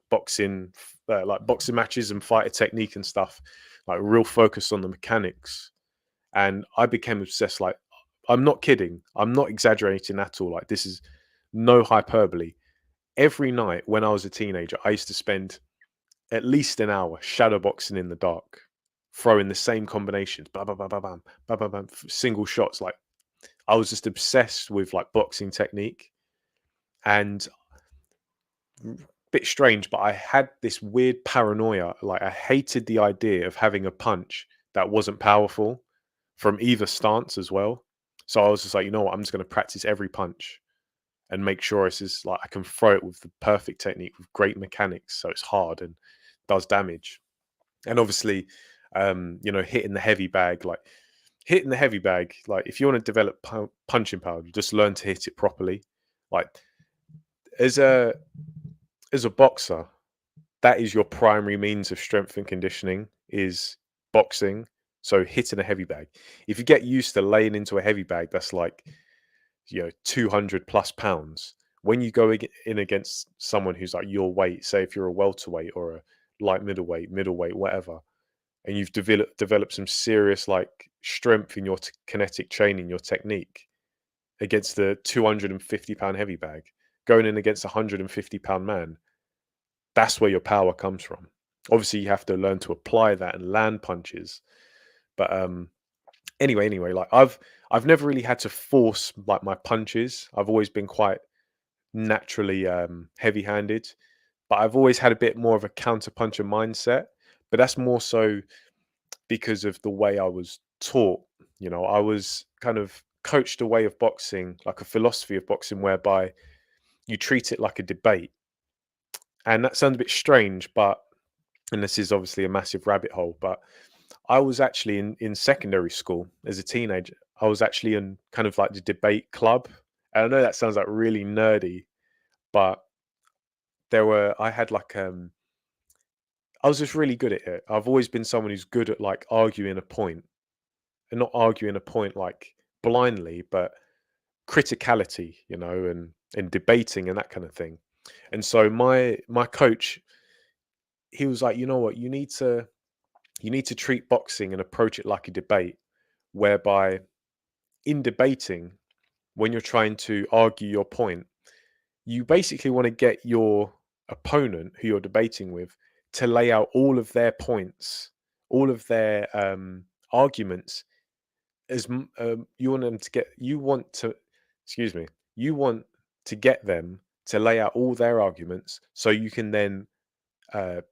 boxing, like boxing matches and fighter technique and stuff. Like real focus on the mechanics, and I became obsessed. Like, I'm not kidding. I'm not exaggerating at all. Like, this is no hyperbole. Every night when I was a teenager, I used to spend at least an hour shadow boxing in the dark, throwing the same combinations, bam, bam, bam, bam, bam, bam, bam, bam, single shots. Like, I was just obsessed with like boxing technique, and bit strange, but I had this weird paranoia. Like, I hated the idea of having a punch that wasn't powerful from either stance as well. So I was just like, you know what? I'm just going to practice every punch and make sure it's just like I can throw it with the perfect technique with great mechanics. So it's hard and does damage. And obviously, hitting the heavy bag, like if you want to develop punching power, you just learn to hit it properly. Like as a boxer, that is your primary means of strength and conditioning is boxing. So hitting a heavy bag. If you get used to laying into a heavy bag that's like 200 plus pounds, when you go in against someone who's like your weight, say if you're a welterweight or a light middleweight, whatever, and you've developed some serious like strength in your kinetic training, your technique against the 250-pound heavy bag, going in against a 150-pound man, that's where your power comes from. Obviously, you have to learn to apply that and land punches. But anyway, like I've never really had to force like my punches. I've always been quite naturally heavy-handed, but I've always had a bit more of a counter puncher mindset. But that's more so because of the way I was taught. I was kind of coached a way of boxing, like a philosophy of boxing, whereby you treat it like a debate. And that sounds a bit strange, but and this is obviously a massive rabbit hole, but I was actually in secondary school as a teenager. I was actually in kind of like the debate club. And I know that sounds like really nerdy, but I had like I was just really good at it. I've always been someone who's good at like arguing a point, and not arguing a point like blindly, but criticality, and debating and that kind of thing. And so my coach, he was like, you know what, you need to treat boxing and approach it like a debate, whereby in debating, when you're trying to argue your point, you basically want to get your opponent who you're debating with to lay out all of their points, all of their arguments. You want them to get, you want to, excuse me, you want to get them to lay out all their arguments so you can then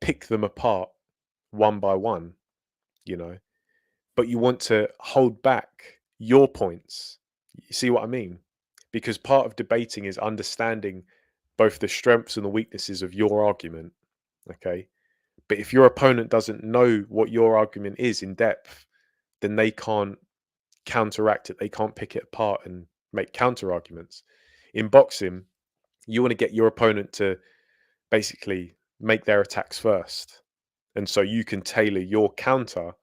pick them apart one by one, you know, but you want to hold back your points. You see what I mean? Because part of debating is understanding both the strengths and the weaknesses of your argument. Okay. But if your opponent doesn't know what your argument is in depth, then they can't counteract it. They can't pick it apart and make counter arguments. In boxing, you want to get your opponent to basically make their attacks first. And so you can tailor your counter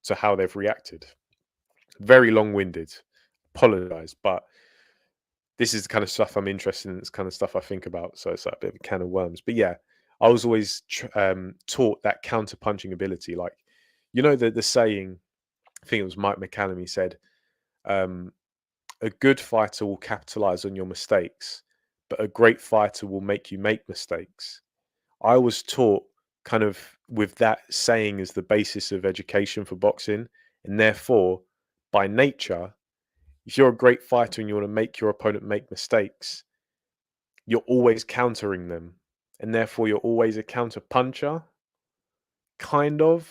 to how they've reacted. Very long winded. Apologize, but this is the kind of stuff I'm interested in. It's kind of stuff I think about. So it's like a bit of a can of worms. But yeah, I was always taught that counter punching ability. Like, the saying, I think it was Mike McCallum, he said, um, a good fighter will capitalize on your mistakes, but a great fighter will make you make mistakes. I was taught kind of with that saying as the basis of education for boxing. And therefore, by nature, if you're a great fighter and you want to make your opponent make mistakes, you're always countering them. And therefore, you're always a counter puncher. Kind of.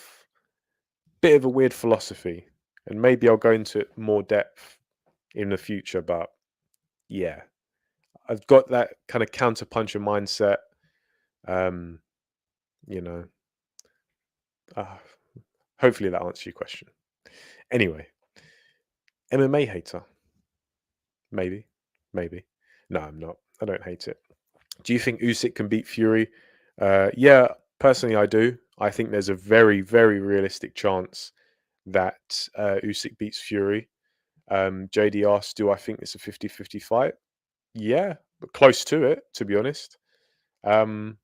Bit of a weird philosophy. And maybe I'll go into it more depth in the future. But yeah, I've got that kind of counter puncher mindset. Um, you know, uh, hopefully that answers your question. Anyway, MMA hater. Maybe. Maybe. No, I'm not. I don't hate it. Do you think Usyk can beat Fury? Yeah, personally, I do. I think there's a very, very realistic chance that Usyk beats Fury. JD asked, do I think it's a 50-50 fight? Yeah, but close to it, to be honest. Um,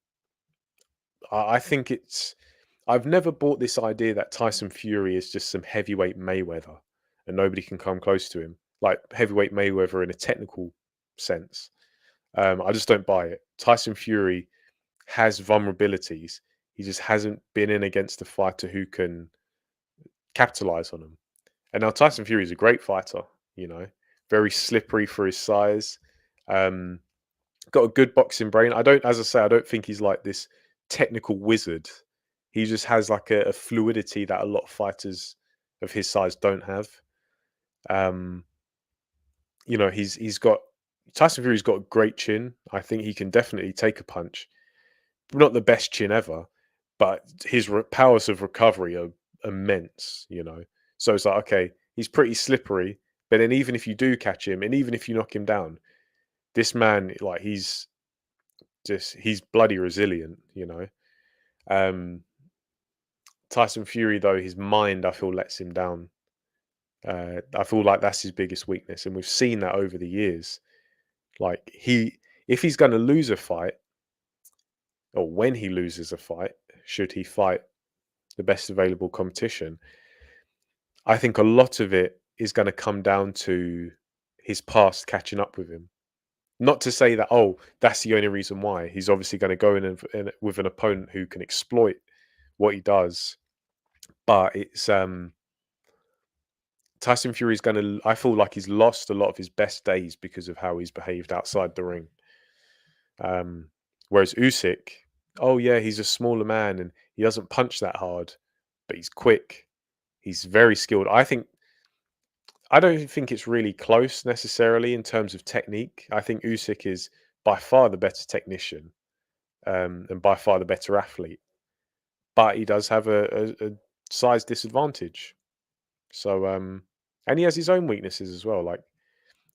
I think it's. I've never bought this idea that Tyson Fury is just some heavyweight Mayweather and nobody can come close to him. Like heavyweight Mayweather in a technical sense. I just don't buy it. Tyson Fury has vulnerabilities. He just hasn't been in against a fighter who can capitalize on them. And now Tyson Fury is a great fighter, very slippery for his size. Um, got a good boxing brain. As I say, I don't think he's like this technical wizard. He just has like a fluidity that a lot of fighters of his size don't have. Um, he's got Tyson Fury's got a great chin. I think he can definitely take a punch. Not the best chin ever, but his powers of recovery are immense, So it's like, okay, he's pretty slippery, but then even if you do catch him and even if you knock him down, this man, like, he's bloody resilient. Um, Tyson Fury, though, his mind, I feel, lets him down. I feel like that's his biggest weakness, and we've seen that over the years. Like, if he's going to lose a fight, or when he loses a fight, should he fight the best available competition, I think a lot of it is going to come down to his past catching up with him. Not to say that, oh, that's the only reason why. He's obviously going to go in with an opponent who can exploit what he does. But it's Tyson Fury's going to. I feel like he's lost a lot of his best days because of how he's behaved outside the ring. Whereas Usyk, oh yeah, he's a smaller man and he doesn't punch that hard, but he's quick. He's very skilled. I don't think it's really close necessarily in terms of technique. I think Usyk is by far the better technician, and by far the better athlete. But he does have a size disadvantage. So, and he has his own weaknesses as well. Like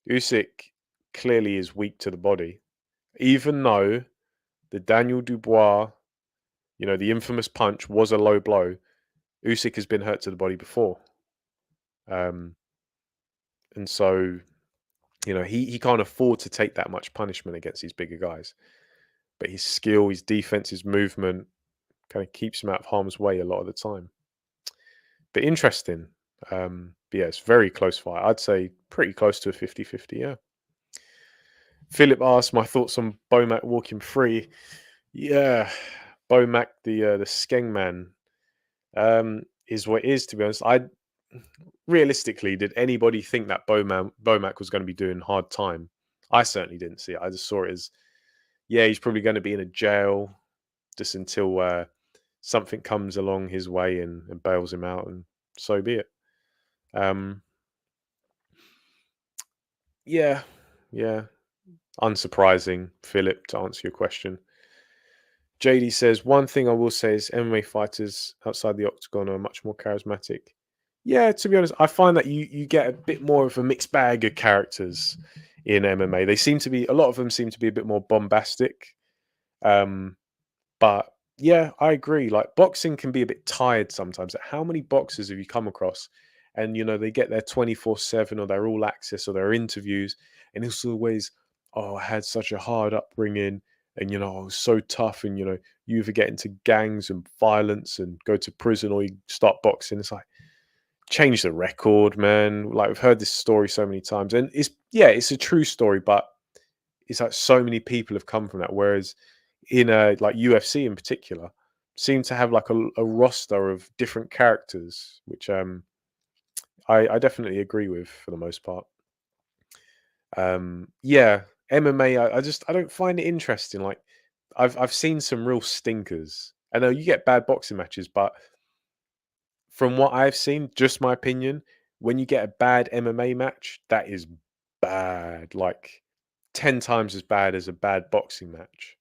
Usyk clearly is weak to the body, even though The Daniel Dubois, the infamous punch was a low blow. Usyk has been hurt to the body before. Um, and so, he can't afford to take that much punishment against these bigger guys. But his skill, his defense, his movement kind of keeps him out of harm's way a lot of the time. But interesting. But yeah, it's very close fight. I'd say pretty close to a 50-50, yeah. Philip asked my thoughts on Bomac walking free. Yeah, Bomac, the Skeng man, is what it is, to be honest. I realistically, did anybody think that Bomac was going to be doing hard time? I certainly didn't see it. I just saw it as, yeah, he's probably going to be in a jail just until something comes along his way and bails him out, and so be it. Um, yeah, yeah, unsurprising, Philip, to answer your question. JD says, one thing I will say is MMA fighters outside the octagon are much more charismatic. Yeah, to be honest, I find that you get a bit more of a mixed bag of characters in MMA. They seem to be, a lot of them seem to be a bit more bombastic. Um, but yeah, I agree. Like, boxing can be a bit tired sometimes. Like, how many boxers have you come across? And they get their 24/7 or their all access or their interviews, and it's always, oh, I had such a hard upbringing, and I was so tough, and you either get into gangs and violence and go to prison, or you start boxing. It's like, change the record, man. Like, we've heard this story so many times, and it's a true story, but it's like so many people have come from that. Whereas in like UFC in particular, seem to have like a roster of different characters, which I definitely agree with for the most part. Yeah, MMA, I don't find it interesting. Like, I've seen some real stinkers. I know you get bad boxing matches, but from what I've seen, just my opinion, when you get a bad MMA match, that is bad. Like 10 times as bad as a bad boxing match.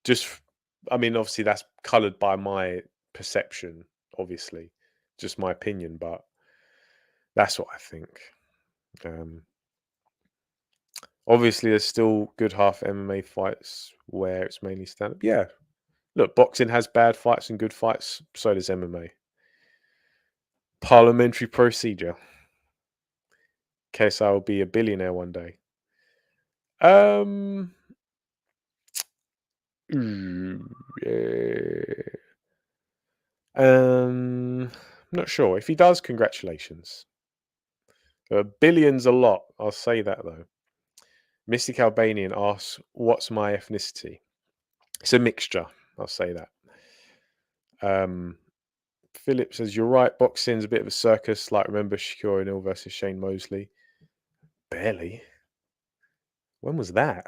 Just, I mean, obviously that's colored by my perception, obviously, just my opinion, but that's what I think. Um, Obviously, there's still good half MMA fights where it's mainly stand up. Yeah, look, boxing has bad fights and good fights. So does MMA. Parliamentary procedure. Case I will be a billionaire one day. Um, yeah. I'm not sure. If he does, congratulations. Billions a lot. I'll say that though. Mystic Albanian asks, "What's my ethnicity?" It's a mixture. I'll say that. Um, Philip says, "You're right. Boxing's a bit of a circus. Like, remember Shakur O'Neal versus Shane Mosley? Barely. When was that?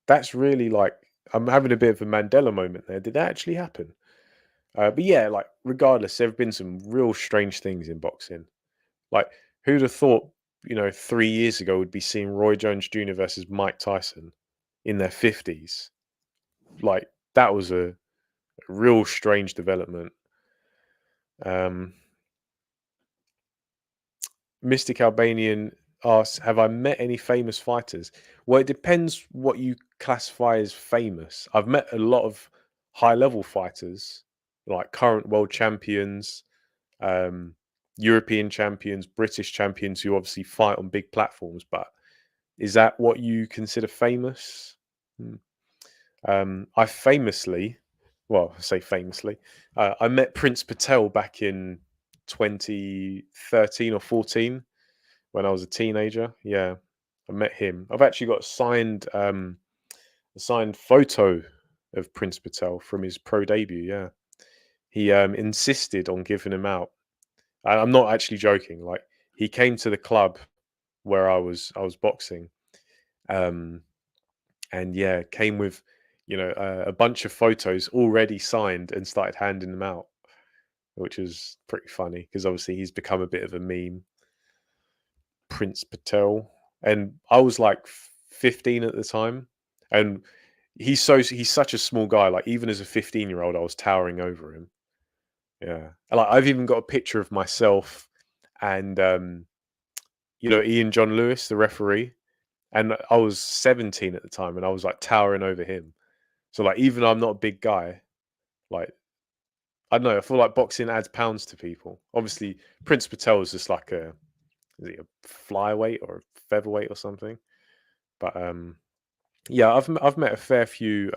That's really like, I'm having a bit of a Mandela moment there. Did that actually happen? But yeah, like, regardless, there have been some real strange things in boxing. Like, who'd have thought, 3 years ago would be seeing Roy Jones Jr. versus Mike Tyson in their 50s? Like, that was a real strange development. Um, Mystic Albanian asks, "Have I met any famous fighters?" Well, it depends what you classify as famous. I've met a lot of high-level fighters, like current world champions, um, European champions, British champions, who obviously fight on big platforms. But is that what you consider famous? Hmm. I famously, well, I say famously, I met Prince Patel back in 2013 or 14 when I was a teenager. Yeah, I met him. I've actually got a signed photo of Prince Patel from his pro debut. Yeah, he insisted on giving him out. I'm not actually joking. Like, he came to the club where I was boxing, um, and yeah, came with a bunch of photos already signed and started handing them out, which is pretty funny because obviously he's become a bit of a meme, Prince Patel, and I was like 15 at the time, and he's such a small guy. Like, even as a 15-year-old, I was towering over him. Yeah, and, like, I've even got a picture of myself and Ian John Lewis, the referee, and I was 17 at the time, and I was like towering over him. So like, even though I'm not a big guy, like I don't know, I feel like boxing adds pounds to people. Obviously, Prince Patel is just like a is he a flyweight or a featherweight or something? But yeah, I've met a fair few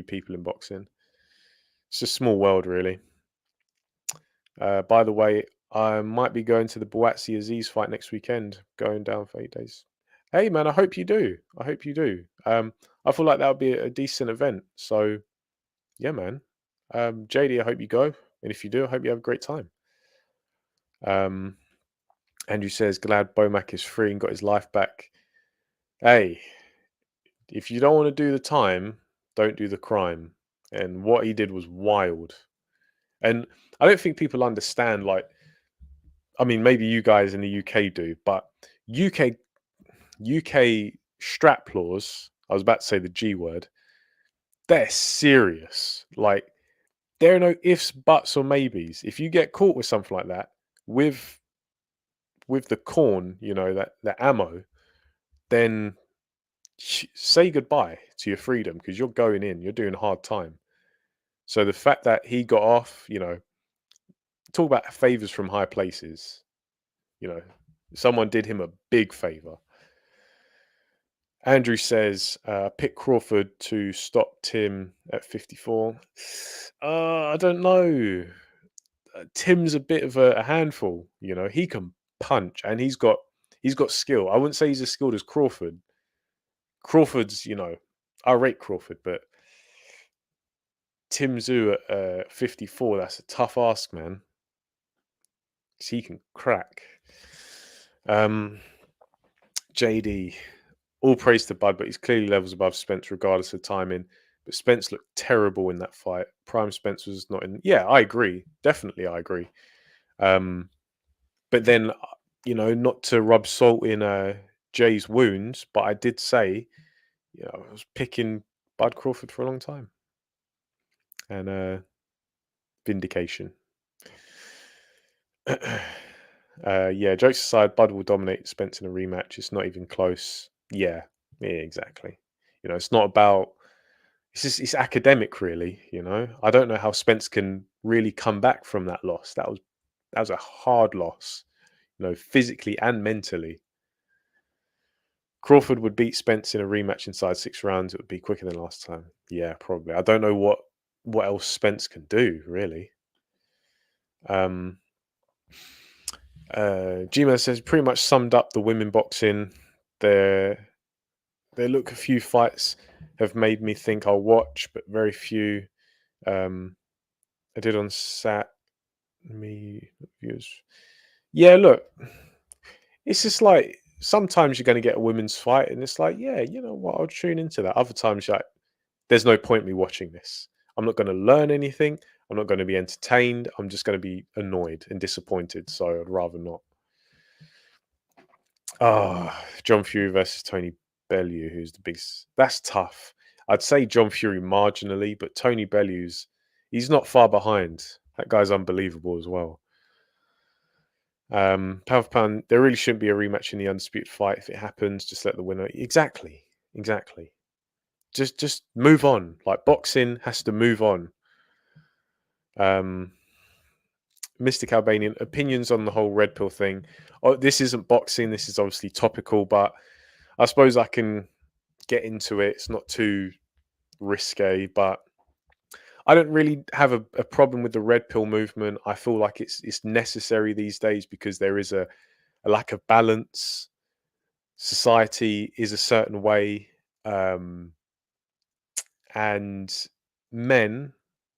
people in boxing. It's a small world, really. By the way, I might be going to the Boatsy Aziz fight next weekend, going down for 8 days. Hey, man, I hope you do. I hope you do. I feel like that would be a decent event. So, yeah, man. JD, I hope you go. And if you do, I hope you have a great time. Um, Andrew says, glad Bomac is free and got his life back. Hey, if you don't want to do the time, don't do the crime. And what he did was wild. And I don't think people understand, like, I mean, maybe you guys in the UK do, but UK UK strap laws, I was about to say the G word, they're serious. Like, there are no ifs, buts, or maybes. If you get caught with something like that, with with the corn, that the ammo, then say goodbye to your freedom because you're going in, you're doing hard time. So the fact that he got off, talk about favors from high places. You know, someone did him a big favor. Andrew says, pick Crawford to stop Tim at 54. I don't know. Tim's a bit of a handful. He can punch and he's got skill. I wouldn't say he's as skilled as Crawford. Crawford's, I rate Crawford, but Tim Zoo at 54, that's a tough ask, man. 'Cause he can crack. JD, all praise to Bud, but he's clearly levels above Spence regardless of timing. But Spence looked terrible in that fight. Prime Spence was not in. Yeah, I agree. Definitely, I agree. But then, not to rub salt in Jay's wounds, but I did say, I was picking Bud Crawford for a long time. And vindication. Yeah, jokes aside, Bud will dominate Spence in a rematch. It's not even close. Yeah, exactly. It's not about. It's academic, really. I don't know how Spence can really come back from that loss. That was a hard loss, physically and mentally. Crawford would beat Spence in a rematch inside 6 rounds. It would be quicker than last time. Yeah, probably. I don't know what else Spence can do, really. Gmail says pretty much summed up the women boxing. There look a few fights have made me think I'll watch, but very few. I did on Sat me views. Yeah, look, it's just like sometimes you're going to get a women's fight, and it's like, yeah, you know what, I'll tune into that. Other times, like, there's no point me watching this. I'm not going to learn anything. I'm not going to be entertained. I'm just going to be annoyed and disappointed. So I'd rather not. John Fury versus Tony Bellew, who's the biggest. That's tough. I'd say John Fury marginally, but Tony Bellew's he's not far behind. That guy's unbelievable as well. Pound for pound, there really shouldn't be a rematch in the undisputed fight. If it happens, just let the winner. Exactly. Just move on. Like boxing has to move on. Mystic Albanian opinions on the whole red pill thing. Oh, this isn't boxing. This is obviously topical, but I suppose I can get into it. It's not too risque, but I don't really have a problem with the red pill movement. I feel like it's necessary these days because there is a lack of balance. Society is a certain way, and men,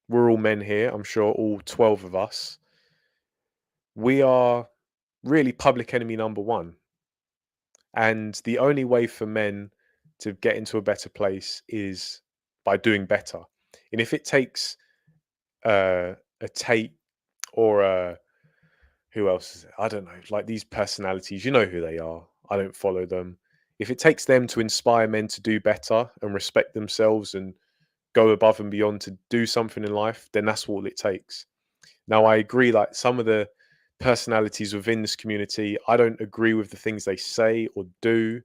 we're all men here. I'm sure all 12 of us. We are really public enemy number one. And the only way for men to get into a better place is by doing better. And if it takes a Tate or a who else is it? I don't know, like these personalities, you know who they are. I don't follow them. If it takes them to inspire men to do better and respect themselves and go above and beyond to do something in life, then that's all it takes. Now, I agree, like some of the personalities within this community, I don't agree with the things they say or do.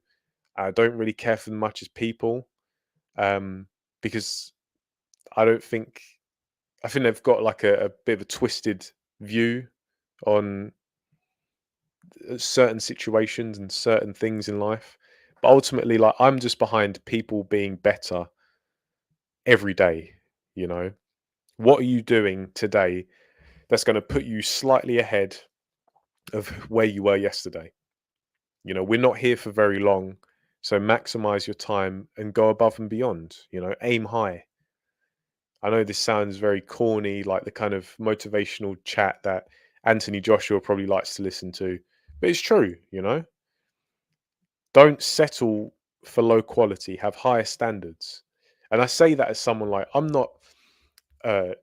I don't really care for them much as people, um, because I don't think I think they've got like a bit of a twisted view on certain situations and certain things in life. But ultimately, like I'm just behind people being better every day. You know, what are you doing today that's going to put you slightly ahead of where you were yesterday? You know, we're not here for very long. So maximize your time and go above and beyond, aim high. I know this sounds very corny, like the kind of motivational chat that Anthony Joshua probably likes to listen to, but it's true. Don't settle for low quality, have higher standards. And I say that as someone like, I'm not uh,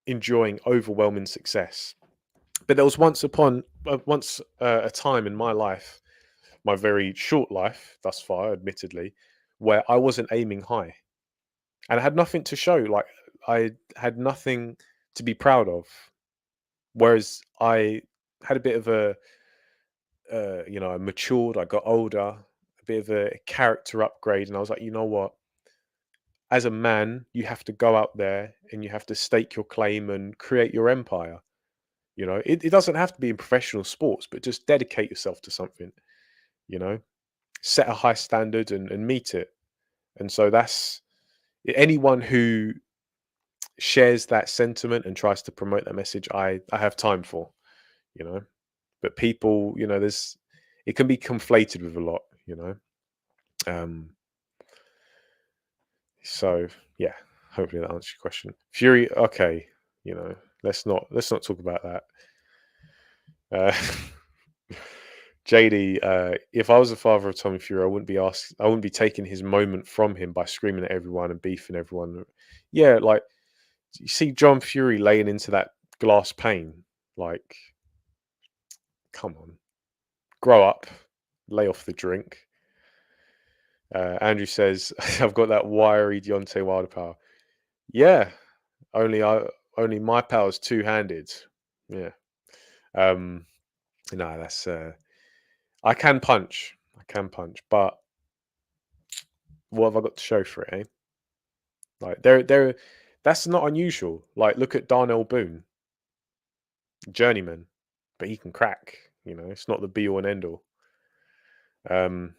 enjoying overwhelming success, but there was once a time in my life, my very short life thus far, admittedly, where I wasn't aiming high and I had nothing to show. Like I had nothing to be proud of. Whereas I had a bit of I matured, I got older, a bit of a character upgrade, and I was like, you know what? As a man, you have to go out there and you have to stake your claim and create your empire. It doesn't have to be in professional sports, but just dedicate yourself to something, you know, set a high standard and meet it. And so that's anyone who shares that sentiment and tries to promote that message, I have time for, you know. But people, there's it can be conflated with a lot. Um, so yeah, hopefully that answers your question. Fury, okay, let's not talk about that. Uh, JD, if I was the father of Tommy Fury, I wouldn't be taking his moment from him by screaming at everyone and beefing everyone. Yeah, like you see John Fury laying into that glass pane. Like, come on, grow up, lay off the drink. Andrew says, "I've got that wiry Deontay Wilder power." Yeah, only only my power's two-handed. Yeah. Um, no, that's I can punch. I can punch, but what have I got to show for it, eh? Like there that's not unusual. Like look at Darnell Boone, journeyman, but he can crack, it's not the be all and end all. Um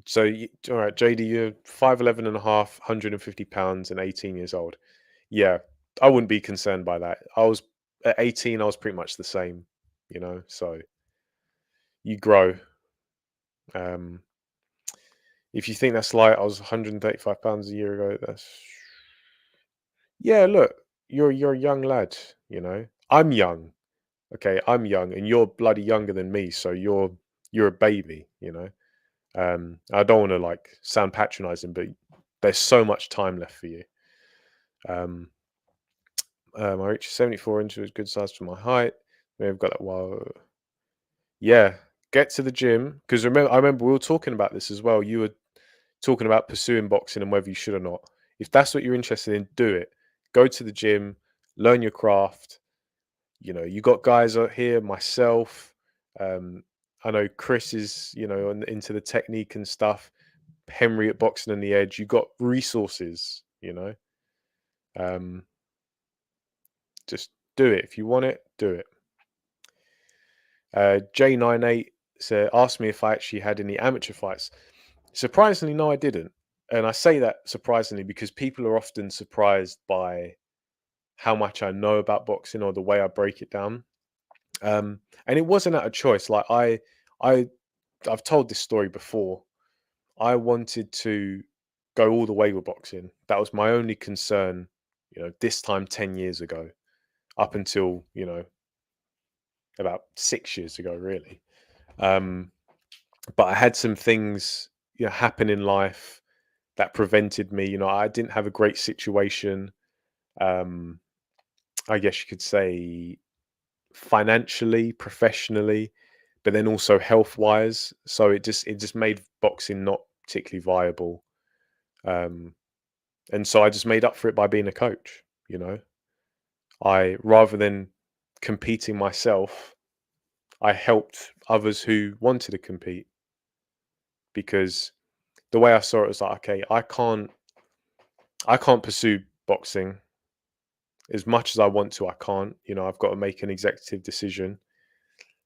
so all right, JD, you're 5'11 and a half, 150 pounds and 18 years old. Yeah, I wouldn't be concerned by that. I was at 18, I was pretty much the same, so you grow. Um if you think that's light, I was 135 pounds a year ago. That's yeah, look, you're a young lad. I'm young. Okay, I'm young and you're bloody younger than me, so you're a baby. I don't want to like sound patronizing, but there's so much time left for you. Um my reach is 74 inches, good size for my height. We've got that yeah, get to the gym because I remember we were talking about this as well. You were talking about pursuing boxing and whether you should or not. If that's what you're interested in, do it. Go to the gym, learn your craft. You got guys out here, myself. Um, I know Chris is, into the technique and stuff. Henry at Boxing on the Edge. You got resources. Um, just do it. If you want it, do it. J98 asked me if I actually had any amateur fights. Surprisingly, no, I didn't. And I say that surprisingly because people are often surprised by how much I know about boxing or the way I break it down. And it wasn't out of choice. Like I, I've told this story before. I wanted to go all the way with boxing. That was my only concern. This time 10 years ago, up until about 6 years ago, really. Um, but I had some things happen in life that prevented me. I didn't have a great situation. Um, I guess you could say financially, professionally, but then also health wise. So it just made boxing not particularly viable. Um, and so I just made up for it by being a coach. I rather than competing myself, I helped others who wanted to compete because the way I saw it was like, okay, I can't pursue boxing as much as I want to. I can't. I've got to make an executive decision,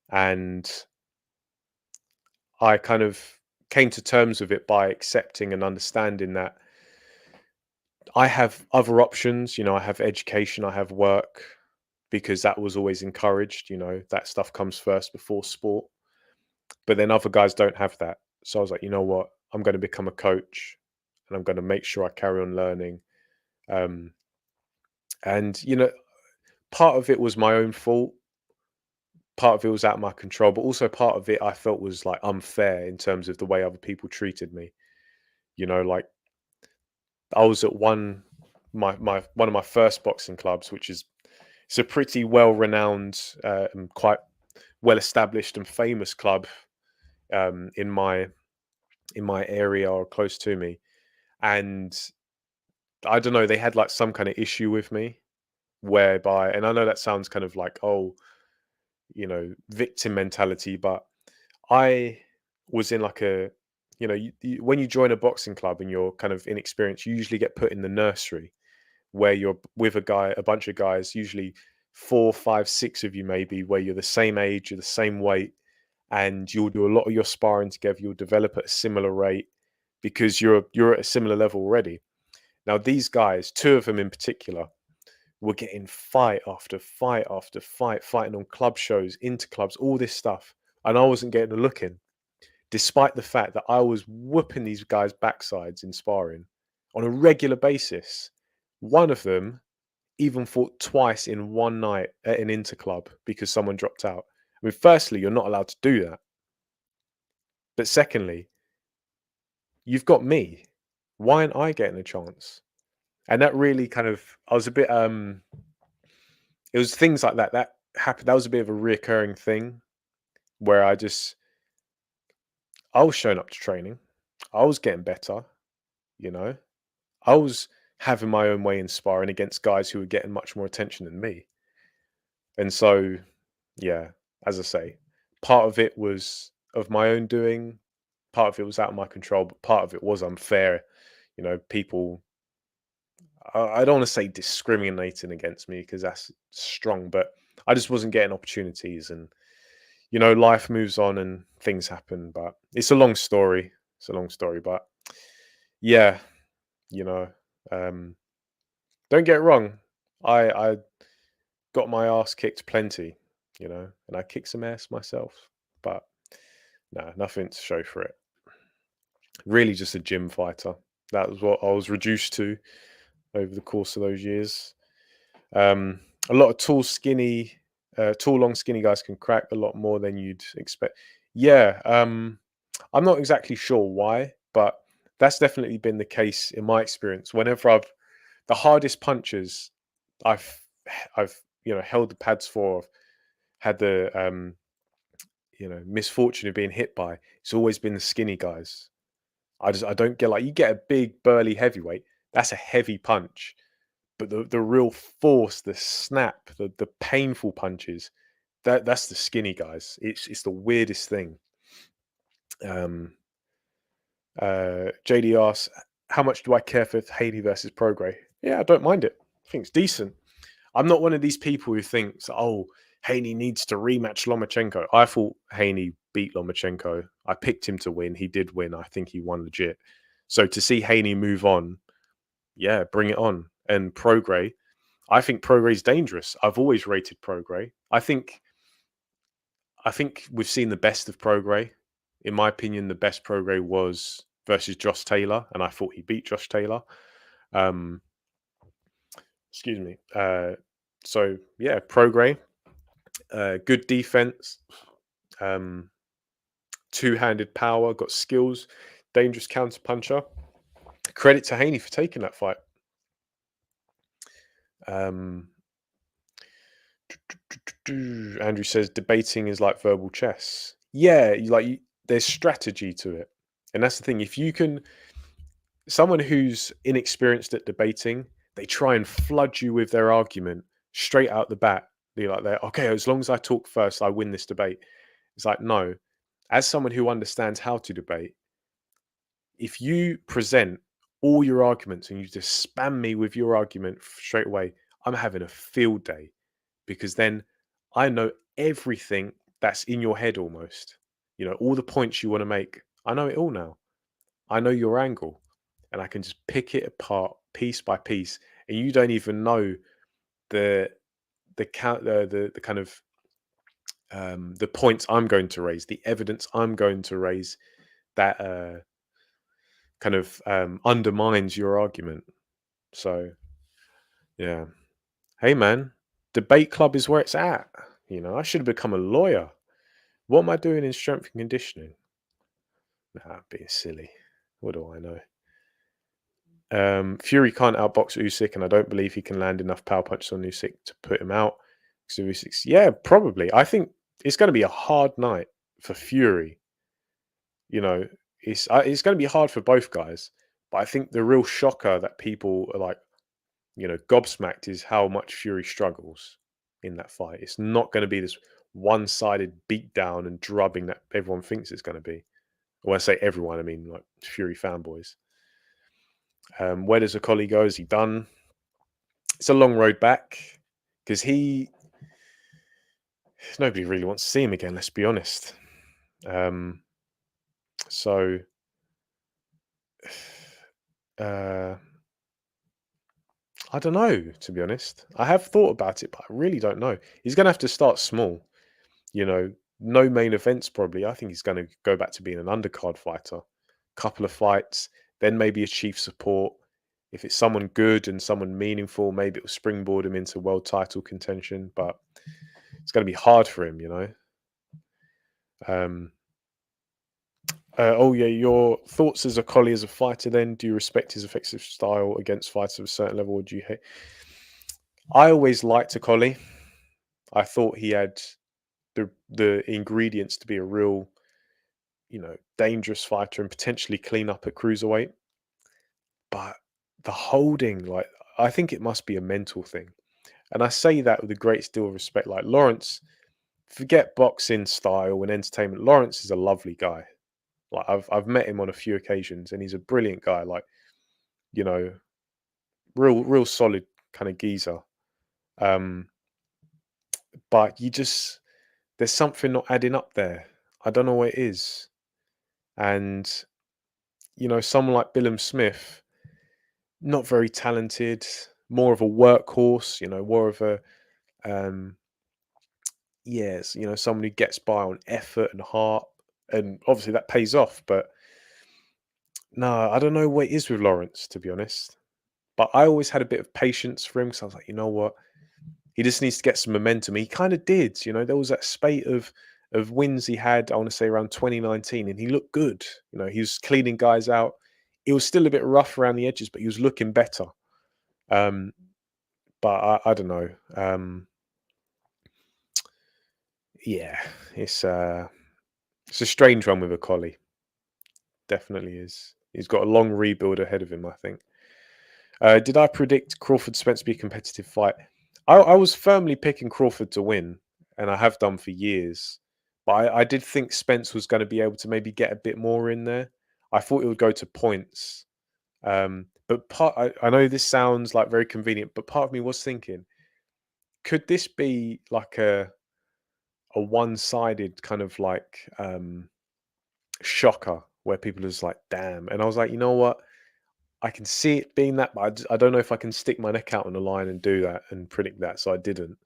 and I kind of came to terms with it by accepting and understanding that I have other options. I have education, I have work, because that was always encouraged. That stuff comes first before sport. But then other guys don't have that. So I was like, you know what? I'm going to become a coach, and I'm going to make sure I carry on learning. Um, and, part of it was my own fault. Part of it was out of my control, but also part of it I felt was like unfair in terms of the way other people treated me. Like I was at one of my first boxing clubs, which is it's a pretty well renowned and quite well established and famous club in my area or close to me. And I don't know, they had like some kind of issue with me whereby, and I know that sounds kind of like, oh, victim mentality, but I was in like when you join a boxing club and you're kind of inexperienced, you usually get put in the nursery where you're with a bunch of guys, usually four, five, six of you maybe, where you're the same age, you're the same weight, and you'll do a lot of your sparring together. You'll develop at a similar rate because you're at a similar level already. Now, these guys, two of them in particular, were getting fight after fight after fight, fighting on club shows, into clubs, all this stuff. And I wasn't getting a look in, despite the fact that I was whooping these guys' backsides in sparring on a regular basis. One of them even fought twice in one night at an interclub because someone dropped out. I mean, firstly, you're not allowed to do that. But secondly, you've got me. Why aren't I getting a chance? And that really kind of, I was a bit, it was things like that happened. That was a bit of a reoccurring thing where I was showing up to training. I was getting better, you know. I was having my own way in sparring against guys who were getting much more attention than me. And so, yeah, as I say, part of it was of my own doing, part of it was out of my control, but part of it was unfair. People, I don't want to say discriminating against me because that's strong, but I just wasn't getting opportunities. And, life moves on and things happen, but it's a long story. It's a long story, but yeah, you know, um, don't get it wrong. I got my ass kicked plenty, and I kicked some ass myself, but no, nothing to show for it. Really just a gym fighter. That was what I was reduced to over the course of those years. Um, a lot of tall, long, skinny guys can crack a lot more than you'd expect. Yeah, I'm not exactly sure why, but that's definitely been the case in my experience. The hardest punches I've, I've held the pads for, had the misfortune of being hit by. It's always been the skinny guys. I don't get, like, you get a big burly heavyweight, that's a heavy punch, but the real force, the snap, the painful punches, that's the skinny guys. It's the weirdest thing. Um, JD asks, how much do I care for Haney versus Prograis? Yeah, I don't mind it. I think it's decent. I'm not one of these people who thinks, oh, Haney needs to rematch Lomachenko. I thought Haney beat Lomachenko. I picked him to win. He did win. I think he won legit. So to see Haney move on, yeah, bring it on. And Prograis, I think Prograis dangerous. I've always rated Prograis. I think we've seen the best of Prograis. In my opinion, the best Prograis was versus Josh Taylor, and I thought he beat Josh Taylor. Um, excuse me. So yeah, Prograis, good defense, um, two-handed power, got skills, dangerous counter puncher. Credit to Haney for taking that fight. Um, Andrew says debating is like verbal chess. Yeah, there's strategy to it, and that's the thing. If you can, someone who's inexperienced at debating, they try and flood you with their argument straight out the bat. They're like, okay, as long as I talk first, I win this debate. It's like, no. As someone who understands how to debate, if you present all your arguments and you just spam me with your argument straight away, I'm having a field day because then I know everything that's in your head almost. All the points you want to make. I know it all now. I know your angle and I can just pick it apart piece by piece. And you don't even know the the kind of the points I'm going to raise, the evidence I'm going to raise that kind of undermines your argument. So yeah, hey man, debate club is where it's at. I should have become a lawyer. What am I doing in strength and conditioning? Nah, being silly. What do I know? Fury can't outbox Usyk, and I don't believe he can land enough power punches on Usyk to put him out. So Usyk's, yeah, probably. I think it's going to be a hard night for Fury. You know, it's going to be hard for both guys. But I think the real shocker that people are like, gobsmacked is how much Fury struggles in that fight. It's not going to be this one-sided beatdown and drubbing that everyone thinks it's going to be. When I say everyone, I mean like Fury fanboys. Where does Okoli go? Is he done? It's a long road back because nobody really wants to see him again. Let's be honest. Um, so uh, I don't know. To be honest, I have thought about it, but I really don't know. He's going to have to start small. You know, no main events probably. I think he's going to go back to being an undercard fighter. Couple of fights, then maybe a chief support. If it's someone good and someone meaningful, maybe it'll springboard him into world title contention. But it's going to be hard for him, Um, oh yeah, your thoughts as a collie as a fighter. Then, do you respect his effective style against fighters of a certain level, or do you hate? I always liked a collie. I thought he had the ingredients to be a real, dangerous fighter and potentially clean up at cruiserweight. But the holding, like, I think it must be a mental thing, and I say that with a great deal of respect. Like Lawrence, forget boxing style and entertainment. Lawrence is a lovely guy. Like I've met him on a few occasions, and he's a brilliant guy. Like you know, real solid kind of geezer. Um, but there's something not adding up there. I don't know what it is. And someone like Billum Smith, not very talented, more of a workhorse. More of a yes, someone who gets by on effort and heart, and obviously that pays off. But no, I don't know what it is with Lawrence, to be honest. But I always had a bit of patience for him because I was like, you know what? He just needs to get some momentum. He kind of did. There was that spate of wins he had, I want to say around 2019, and he looked good. He was cleaning guys out. It was still a bit rough around the edges, but he was looking better. Um, but I don't know. Yeah, it's a strange one with a collie. Definitely is. He's got a long rebuild ahead of him, I think. Did I predict Crawford Spence to be a competitive fight? I was firmly picking Crawford to win, and I have done for years. But I did think Spence was going to be able to maybe get a bit more in there. I thought it would go to points. But I know this sounds like very convenient, but part of me was thinking, could this be like a one-sided kind of like shocker where people are just like, damn. And I was like, you know what? I can see it being that, but I don't know if I can stick my neck out on the line and do that and predict that. So I didn't.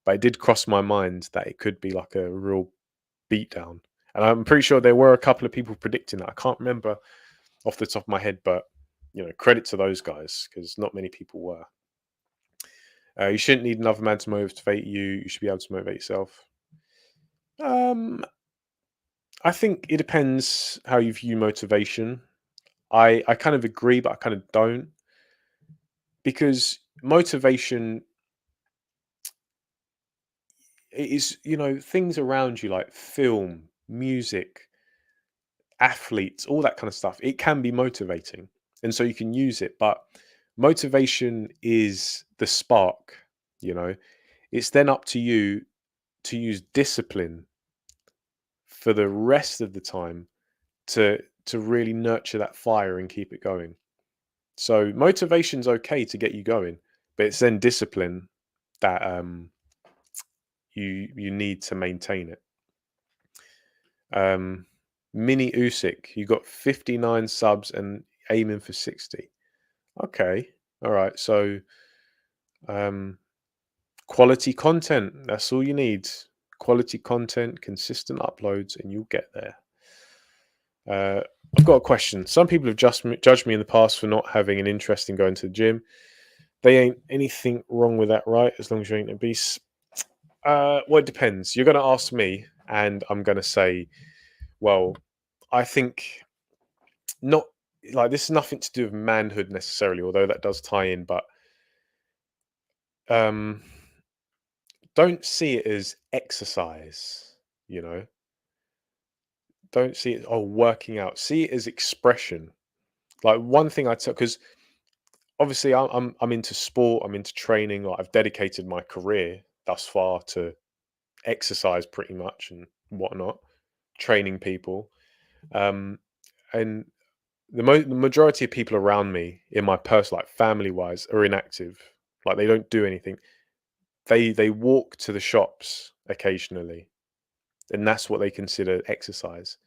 But it did cross my mind that it could be like a real beatdown. And I'm pretty sure there were a couple of people predicting that. I can't remember off the top of my head, but credit to those guys because not many people were. You shouldn't need another man to motivate you. You should be able to motivate yourself. Um, I think it depends how you view motivation. I kind of agree, but I kind of don't because motivation is things around you like film, music, athletes, all that kind of stuff. It can be motivating, and so you can use it. But motivation is the spark. You know, it's then up to you to use discipline for the rest of the time to to really nurture that fire and keep it going. So motivation's okay to get you going, but it's then discipline that you need to maintain it. Um, Mini Usyk, you got 59 subs and aiming for 60. Okay, all right. So um, quality content. That's all you need. Quality content, consistent uploads, and you'll get there. Uh, I've got a question. Some people have judged me in the past for not having an interest in going to the gym. They ain't anything wrong with that, right? As long as you ain't obese. Well, it depends. You're going to ask me, and I'm going to say, well, I think not. Like this is nothing to do with manhood necessarily, although that does tie in. But um, don't see it as exercise. You know, don't see it. Oh, working out. See it as expression. Like one thing I took because obviously I'm into sport. I'm into training. Like I've dedicated my career thus far to exercise pretty much and whatnot, training people. Um, and the majority of people around me in my personal, like family wise, are inactive. Like they don't do anything. They walk to the shops occasionally, and that's what they consider exercise.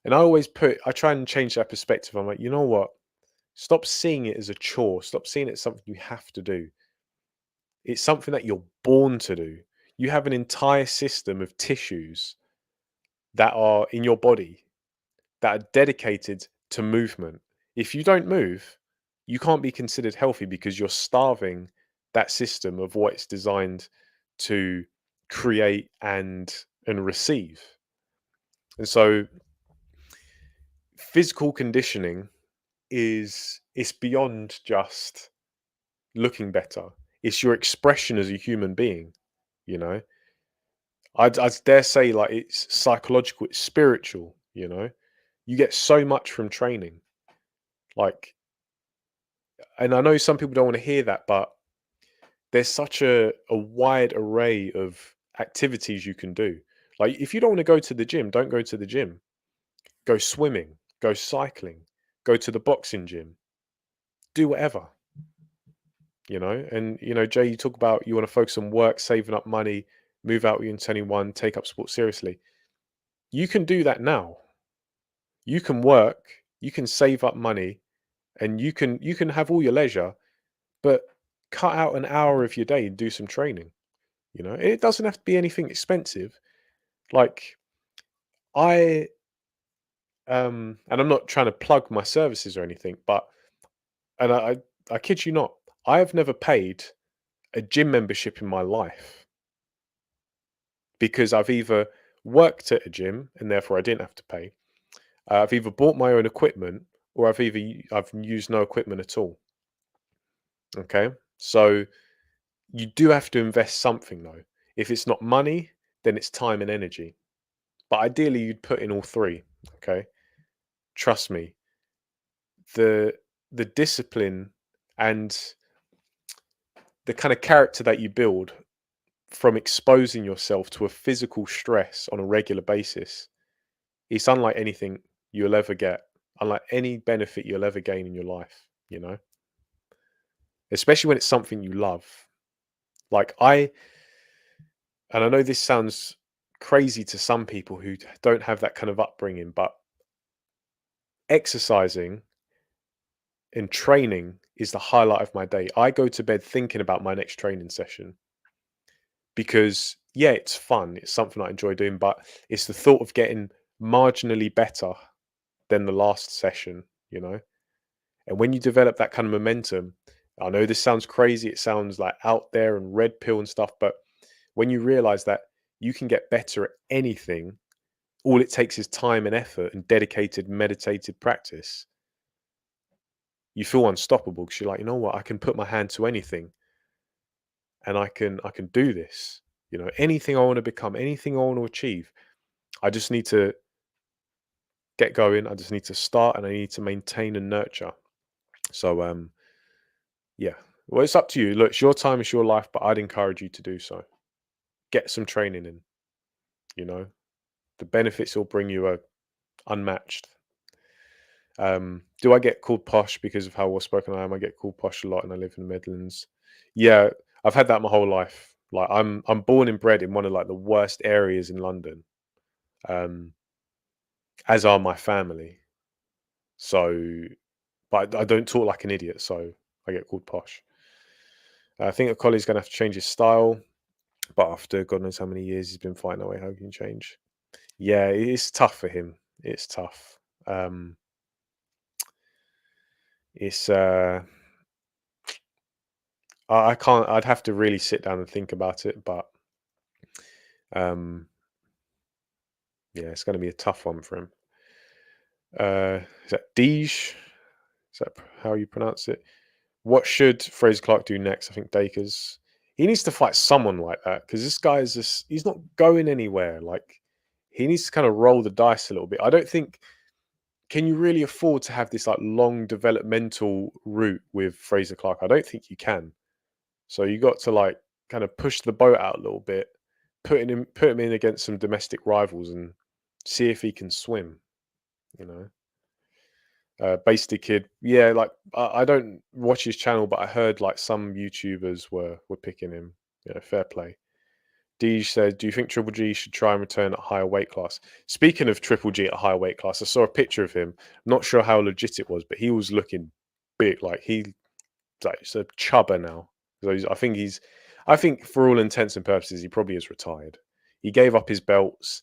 And I try and change that perspective. I'm like, you know what? Stop seeing it as a chore. Stop seeing it as something you have to do. It's something that you're born to do. You have an entire system of tissues that are in your body that are dedicated to movement. If you don't move, you can't be considered healthy because you're starving that system of what it's designed to create and receive. And so physical conditioning is it's beyond just looking better. It's your expression as a human being, you know. I'd dare say like it's psychological, it's spiritual, you know. You get so much from training. Like and I know some people don't want to hear that, but there's such a wide array of activities you can do. Like if you don't want to go to the gym, don't go to the gym. Go swimming, go cycling, go to the boxing gym, do whatever, you know. And you know, Jay, you talk about you want to focus on work, saving up money, move out when you're 21, take up sports seriously. You can do that now. You can work, you can save up money, and you can have all your leisure, but cut out an hour of your day and do some training. You know, it doesn't have to be anything expensive. Like I and I'm not trying to plug my services or anything, but and I kid you not, I have never paid a gym membership in my life because I've either worked at a gym and therefore I didn't have to pay. I've either bought my own equipment or I've used no equipment at all. Okay, so you do have to invest something though. If it's not money, then it's time and energy. But ideally, you'd put in all three. Okay, trust me. The the discipline and the kind of character that you build from exposing yourself to a physical stress on a regular basis, it's unlike anything you'll ever get, unlike any benefit you'll ever gain in your life, you know? Especially when it's something you love. Like and I know this sounds crazy to some people who don't have that kind of upbringing, but exercising and training is the highlight of my day. I go to bed thinking about my next training session because, yeah, it's fun. It's something I enjoy doing, but it's the thought of getting marginally better than the last session, you know? And when you develop that kind of momentum, I know this sounds crazy. It sounds like out there and red pill and stuff, but when you realize that you can get better at anything, all it takes is time and effort and dedicated meditated practice. You feel unstoppable because you're like, you know what, I can put my hand to anything and I can do this. You know, anything I want to become, anything I want to achieve. I just need to get going. I just need to start and I need to maintain and nurture. So yeah. Well, it's up to you. Look, it's your time, it's your life, but I'd encourage you to do so. Get some training in, you know. The benefits will bring you are unmatched. Do I get called posh because of how well spoken I am? I get called posh a lot, and I live in the Midlands. Yeah, I've had that my whole life. Like I'm born and bred in one of like the worst areas in London, um, as are my family. So, but I don't talk like an idiot, so I get called posh. I think a collie's gonna have to change his style, but after God knows how many years he's been fighting away, how he can change? Yeah, it's tough for him. It's tough. Um, it's I can't. I'd have to really sit down and think about it, but um, yeah, it's going to be a tough one for him. Is that Deej? Is that how you pronounce it? What should Fraser Clark do next? I think Dakers. He needs to fight someone like that because this guy is just, he's not going anywhere. Like, he needs to kind of roll the dice a little bit. I don't think, can you really afford to have this like long developmental route with Fraser Clark? I don't think you can. So you got to like kind of push the boat out a little bit, put him in against some domestic rivals and see if he can swim, you know. Based kid, yeah, like I don't watch his channel, but I heard like some YouTubers were picking him. You know, fair play. Deej said, "Do you think Triple G should try and return at a higher weight class?" Speaking of Triple G at a higher weight class, I saw a picture of him. Not sure how legit it was, but he was looking big. Like he's a chubber now. So I think for all intents and purposes, he probably is retired. He gave up his belts.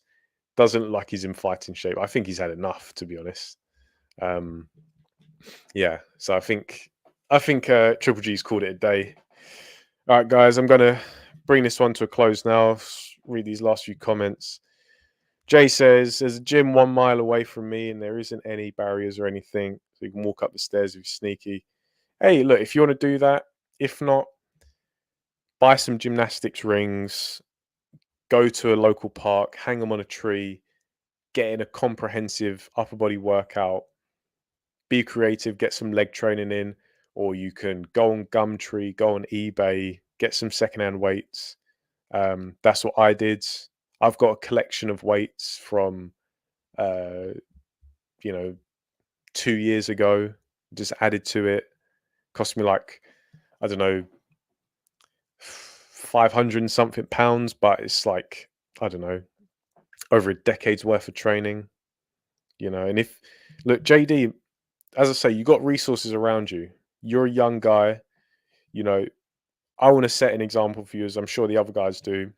Doesn't look like he's in fighting shape. I think he's had enough, to be honest. Um, yeah, so I think Triple G's called it a day. All right, guys, I'm gonna bring this one to a close now. Read these last few comments. Jay says, "There's a gym 1 mile away from me, and there isn't any barriers or anything, so you can walk up the stairs if you're sneaky." Hey, look, if you want to do that, if not, buy some gymnastics rings, go to a local park, hang them on a tree, get in a comprehensive upper body workout, be creative, get some leg training in, or you can go on Gumtree, go on eBay, get some secondhand weights. That's what I did. I've got a collection of weights from, uh, you know, 2 years ago. Just added to it. Cost me like, I don't know, 500 and something pounds, but it's like, I don't know, over a decade's worth of training. You know, and if look, JD, as I say, you got resources around you. You're a young guy. You know, I want to set an example for you, as I'm sure the other guys do.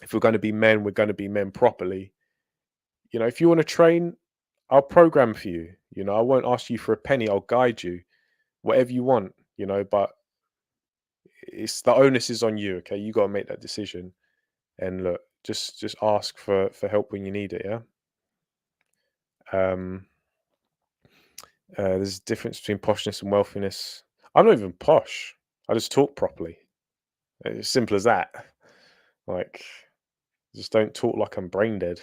If we're going to be men, we're going to be men properly. You know, if you want to train, I'll program for you. You know, I won't ask you for a penny. I'll guide you, whatever you want. You know, but it's the onus is on you. Okay, you got to make that decision. And look, just ask for help when you need it. Yeah. Um, there's a difference between poshness and wealthiness. I'm not even posh. I just talk properly. It's simple as that. Like, just don't talk like I'm brain dead.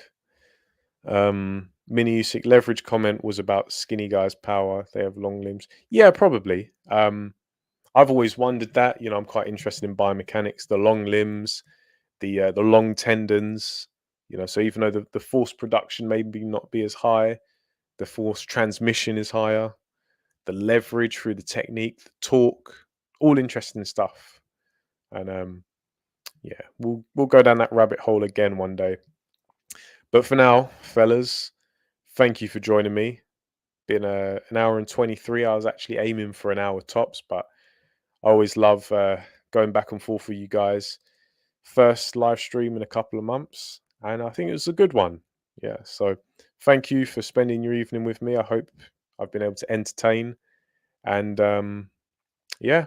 Mini Usyk leverage comment was about skinny guys' power. They have long limbs. Yeah, probably. I've always wondered that. You know, I'm quite interested in biomechanics, the long limbs, the long tendons. You know, so even though the force production maybe not be as high, the force transmission is higher. The leverage through the technique, the torque, all interesting stuff. And yeah, we'll go down that rabbit hole again one day. But for now, fellas, thank you for joining me. Been an hour and 23. I was actually aiming for an hour tops, but I always love going back and forth with you guys. First live stream in a couple of months, and I think it was a good one. Yeah, so thank you for spending your evening with me. I hope I've been able to entertain, and yeah,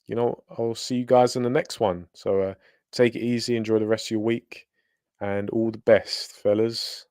you know, I'll see you guys in the next one. So take it easy, enjoy the rest of your week, and all the best, fellas.